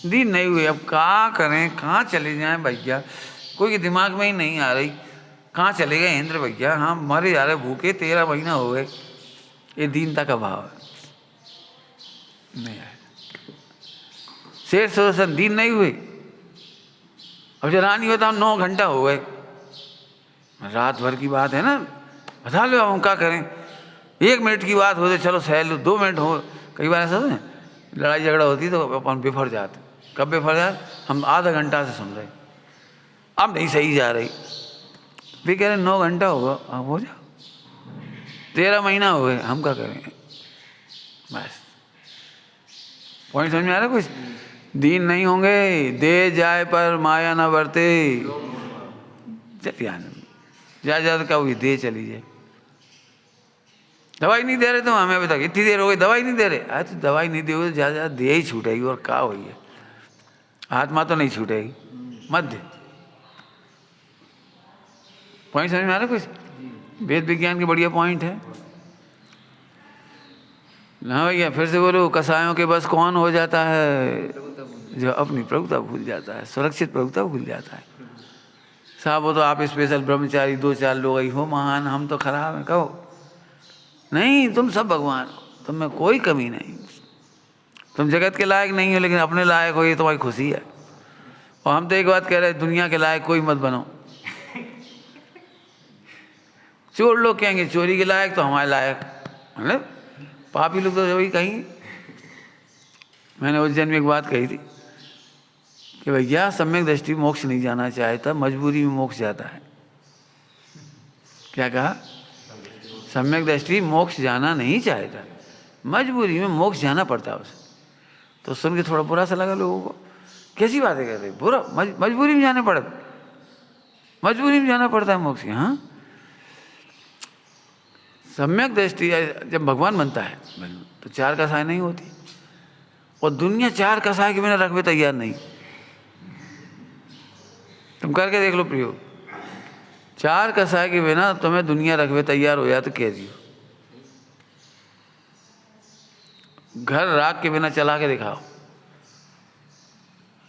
दीन नहीं हुए। अब क्या करें, कहाँ चले जाएं भैया, कोई के दिमाग में ही नहीं आ रही, कहाँ चले गए इंद्र भैया, हाँ मरे जा रहे भूखे, 13 महीना हो गए। ये दीनता का भाव है, नहीं आया। शेर सुदर्शन दीन नहीं हुए। अब जो रानी होता 9 घंटा हो गए, रात भर की बात है ना, बता लो अब हम क्या करें। 1 मिनट की बात हो तो चलो सह लो, 2 मिनट हो, कई बार ऐसा होता है लड़ाई झगड़ा होती तो अपन बिफर जाते। कब बिफर जाते? हम आधा घंटा से सुन रहे, अब नहीं सही जा रही, भी कह रहे 9 घंटा होगा, अब हो जाओ, 13 महीना हो गए, हम क्या करें? बस पॉइंट समझ में आ रहा कुछ? दीन नहीं होंगे, दे जाए पर माया ना बरते, चलिए आनंद ज्यादा का हुई दे चली जाए। दवाई नहीं दे रहे तुम हमें अभी तक, इतनी देर हो गई दवाई नहीं दे रहे। अरे तो दवाई नहीं दोगे तो ज़्यादा दे ही छूटेगी, और क्या हुई है, आत्मा तो नहीं छूटेगी, मत दे। पॉइंट समझ में आ रहा कुछ? वेद विज्ञान की बढ़िया पॉइंट है ना भैया। फिर से बोलो, कसायों के बस कौन हो जाता है? जो अपनी प्रभुता भूल जाता है, सुरक्षित प्रभुता भूल जाता है। साहब वो तो आप स्पेशल ब्रह्मचारी 2-4 लोग ही हो महान, हम तो खराब हैं, कहो नहीं, तुम सब भगवान हो, तुम में कोई कमी नहीं। तुम जगत के लायक नहीं हो, लेकिन अपने लायक हो, ये तुम्हारी खुशी है। और हम तो एक बात कह रहे हैं, दुनिया के लायक कोई मत बनो। चोर लोग कहेंगे चोरी के लायक, तो हमारे लायक, मतलब पापी लोग तो वही कहेंगे। मैंने उस जन्म में एक बात कही थी कि भैया सम्यक दृष्टि मोक्ष नहीं जाना चाहता, मजबूरी में मोक्ष जाता है। क्या कहा? सम्यक दृष्टि मोक्ष जाना नहीं चाहता, मजबूरी में मोक्ष जाना पड़ता है उसे। तो सुन के थोड़ा बुरा सा लगा लोगों को, कैसी बातें कर रहे, बुरा, मजबूरी में जाना पड़ता, मजबूरी में जाना पड़ता है मोक्ष। हाँ, सम्यक दृष्टि जब भगवान बनता है तो चार कसाय नहीं होती, और दुनिया चार कसाय के बिना रखवे तैयार नहीं। तुम करके देख लो प्रयोग, चार कसाय के बिना तुम्हें दुनिया रखवे तैयार हो जाए तो कह दियो। घर राग के बिना चला के दिखाओ,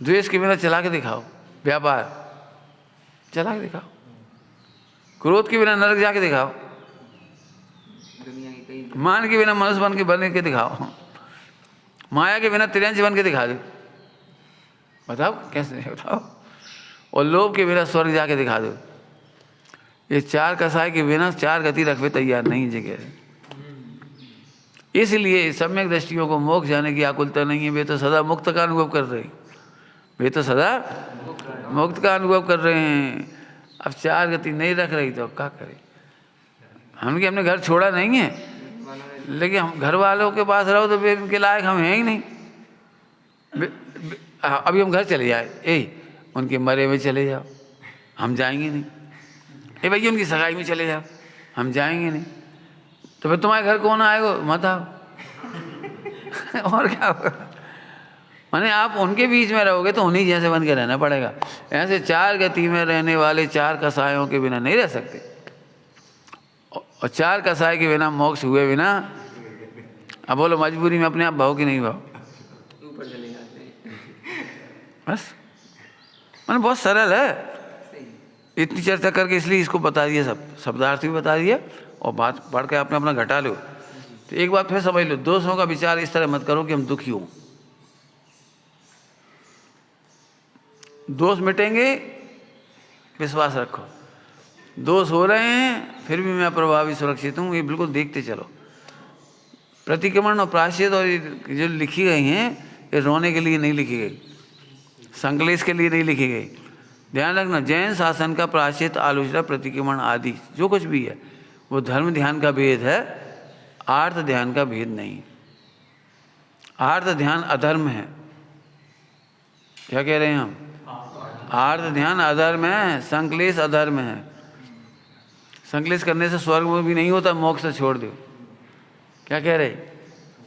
द्वेष के बिना चला के दिखाओ, व्यापार चला के दिखाओ, क्रोध के बिना नरक जाके दिखाओ, दुनिया की कई मान के बिना मनुष्य बन के दिखाओ, माया के बिना त्रियंश बन के दिखा दो। बताओ कैसे, बताओ। और लोभ के बिना स्वर्ग जाके दिखा दो। ये चार कसाय के बिना चार गति रखवे तैयार नहीं जगह। इसलिए सम्यक दृष्टियों को मोक्ष जाने की आकुलता नहीं है। वे तो सदा मुक्त का अनुभव कर रहे हैं, वे तो सदा मुक्त का अनुभव कर रहे हैं। अब चार गति नहीं रख रही तो अब क्या करें? हमने घर छोड़ा नहीं है, लेकिन हम घर वालों के पास रहो तो वे उनके लायक हम हैं ही नहीं। अभी हम घर चले जाए, उनके मरे में चले जाओ, हम जाएंगे नहीं। भैया उनकी सगाई में चले जाओ, हम जाएंगे नहीं। तो फिर तुम्हारे घर कौन आएगा? मत आओ। और क्या होगा? माने आप उनके बीच में रहोगे तो उन्हीं जैसे बन के रहना पड़ेगा। ऐसे चार गति में रहने वाले चार कसायों के बिना नहीं रह सकते, और चार कसाय के बिना मोक्ष हुए बिना। अब बोलो मजबूरी में अपने आप भाव कि नहीं भाव? ऊपर चले जाते हैं। बस मैंने बहुत सरल है, इतनी चर्चा करके इसलिए इसको बता दिया, सब शब्दार्थ भी बता दिया, और बात पढ़ के आपने अपना घटा लो। तो एक बात फिर समझ लो, दोषों का विचार इस तरह मत करो कि हम दुखी हों। दोष मिटेंगे, विश्वास रखो। दोष हो रहे हैं फिर भी मैं प्रभावी सुरक्षित हूँ, ये बिल्कुल देखते चलो। प्रतिक्रमण और प्रायश्चित और जो लिखी गई हैं, ये रोने के लिए नहीं लिखी गई, संकलेश के लिए नहीं लिखी गई। ध्यान रखना, जैन शासन का प्रायश्चित, आलोचना, प्रतिक्रमण आदि जो कुछ भी है वो धर्म ध्यान का भेद है, आर्थ ध्यान का भेद नहीं। आर्थ ध्यान अधर्म है। क्या कह रहे हैं हम? आर्थ ध्यान अधर्म है, संकलेश अधर्म है। संकलेश करने से स्वर्ग में भी नहीं होता, मोक्ष से छोड़ दो। क्या कह रहे?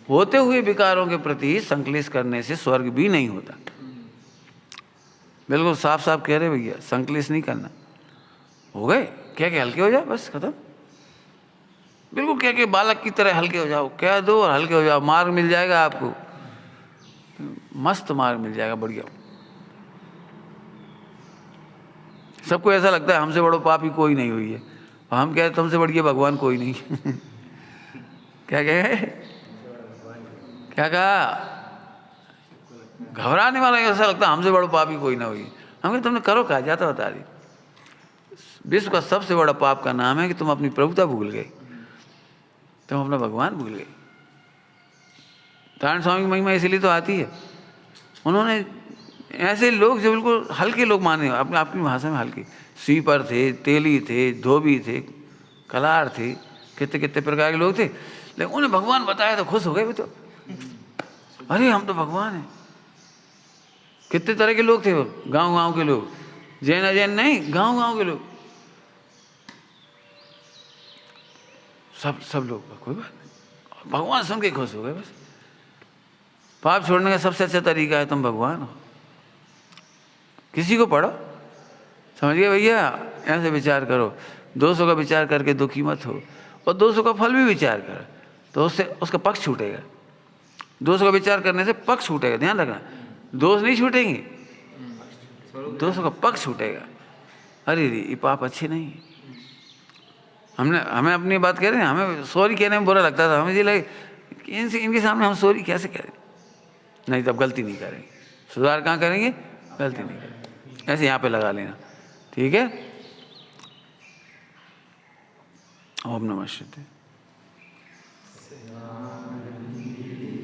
होते हुए विकारों के प्रति संकलेश करने से स्वर्ग भी नहीं होता। बिल्कुल साफ साफ कह रहे भैया, संकलेश नहीं करना। हो गए क्या क्या हल्के हो जाओ, बस खत्म। बिल्कुल क्या बालक की तरह हल्के हो जाओ, कह दो और हल्के हो जाओ। मार्ग मिल जाएगा आपको, मस्त मार्ग मिल जाएगा, बढ़िया। सबको ऐसा लगता है हमसे बड़ो पापी कोई नहीं हुई है, और हम कह तुमसे बढ़िया भगवान कोई नहीं। क्या कहे? क्या कहा? घबराने वाला ऐसा लगता है हमसे बड़ा पापी कोई ना हुई। हम कहे तुमने करो क्या, जाता बता रही। विश्व का सबसे बड़ा पाप का नाम है कि तुम अपनी प्रभुता भूल गए, तुम अपना भगवान भूल गए। नारायण स्वामी की महिमा इसीलिए तो आती है, उन्होंने ऐसे लोग जो बिल्कुल हल्के लोग माने, अपने आपकी भाषा में हल्के, स्वीपर थे, तेली थे, धोबी थे, कलार थे, कितने कितने प्रकार के लोग थे, लेकिन उन्हें भगवान बताया तो खुश हो गए। तो अरे हम तो भगवान हैं। कितने तरह के लोग थे वो, गांव गांव के लोग, जैन अजैन नहीं, गांव गांव के लोग, सब लोग। कोई बात नहीं, भगवान सुन के खुश हो गए। बस पाप छोड़ने का सबसे अच्छा तरीका है तुम भगवान हो। किसी को पढ़ो, समझ गए भैया? ऐसे विचार करो, दोषों का विचार करके दुखी मत हो, और दोषों का फल भी विचार कर, तो उससे उसका पक्ष छूटेगा। दोषों का विचार करने से पक्ष छूटेगा, ध्यान रखना। दोष नहीं छूटेंगे, दोषों का पक्ष छूटेगा। अरे ये पाप अच्छे नहीं, हमें अपनी बात कह रहे हैं, हमें सॉरी कहने में बुरा लगता था, हमें ये लगे कि इनके सामने हम सॉरी कैसे करें, नहीं तब गलती नहीं करेंगे, सुधार कहाँ करेंगे, गलती नहीं करेंगे, ऐसे यहाँ पे लगा लेना, ठीक है। ओम नमः शिवाय।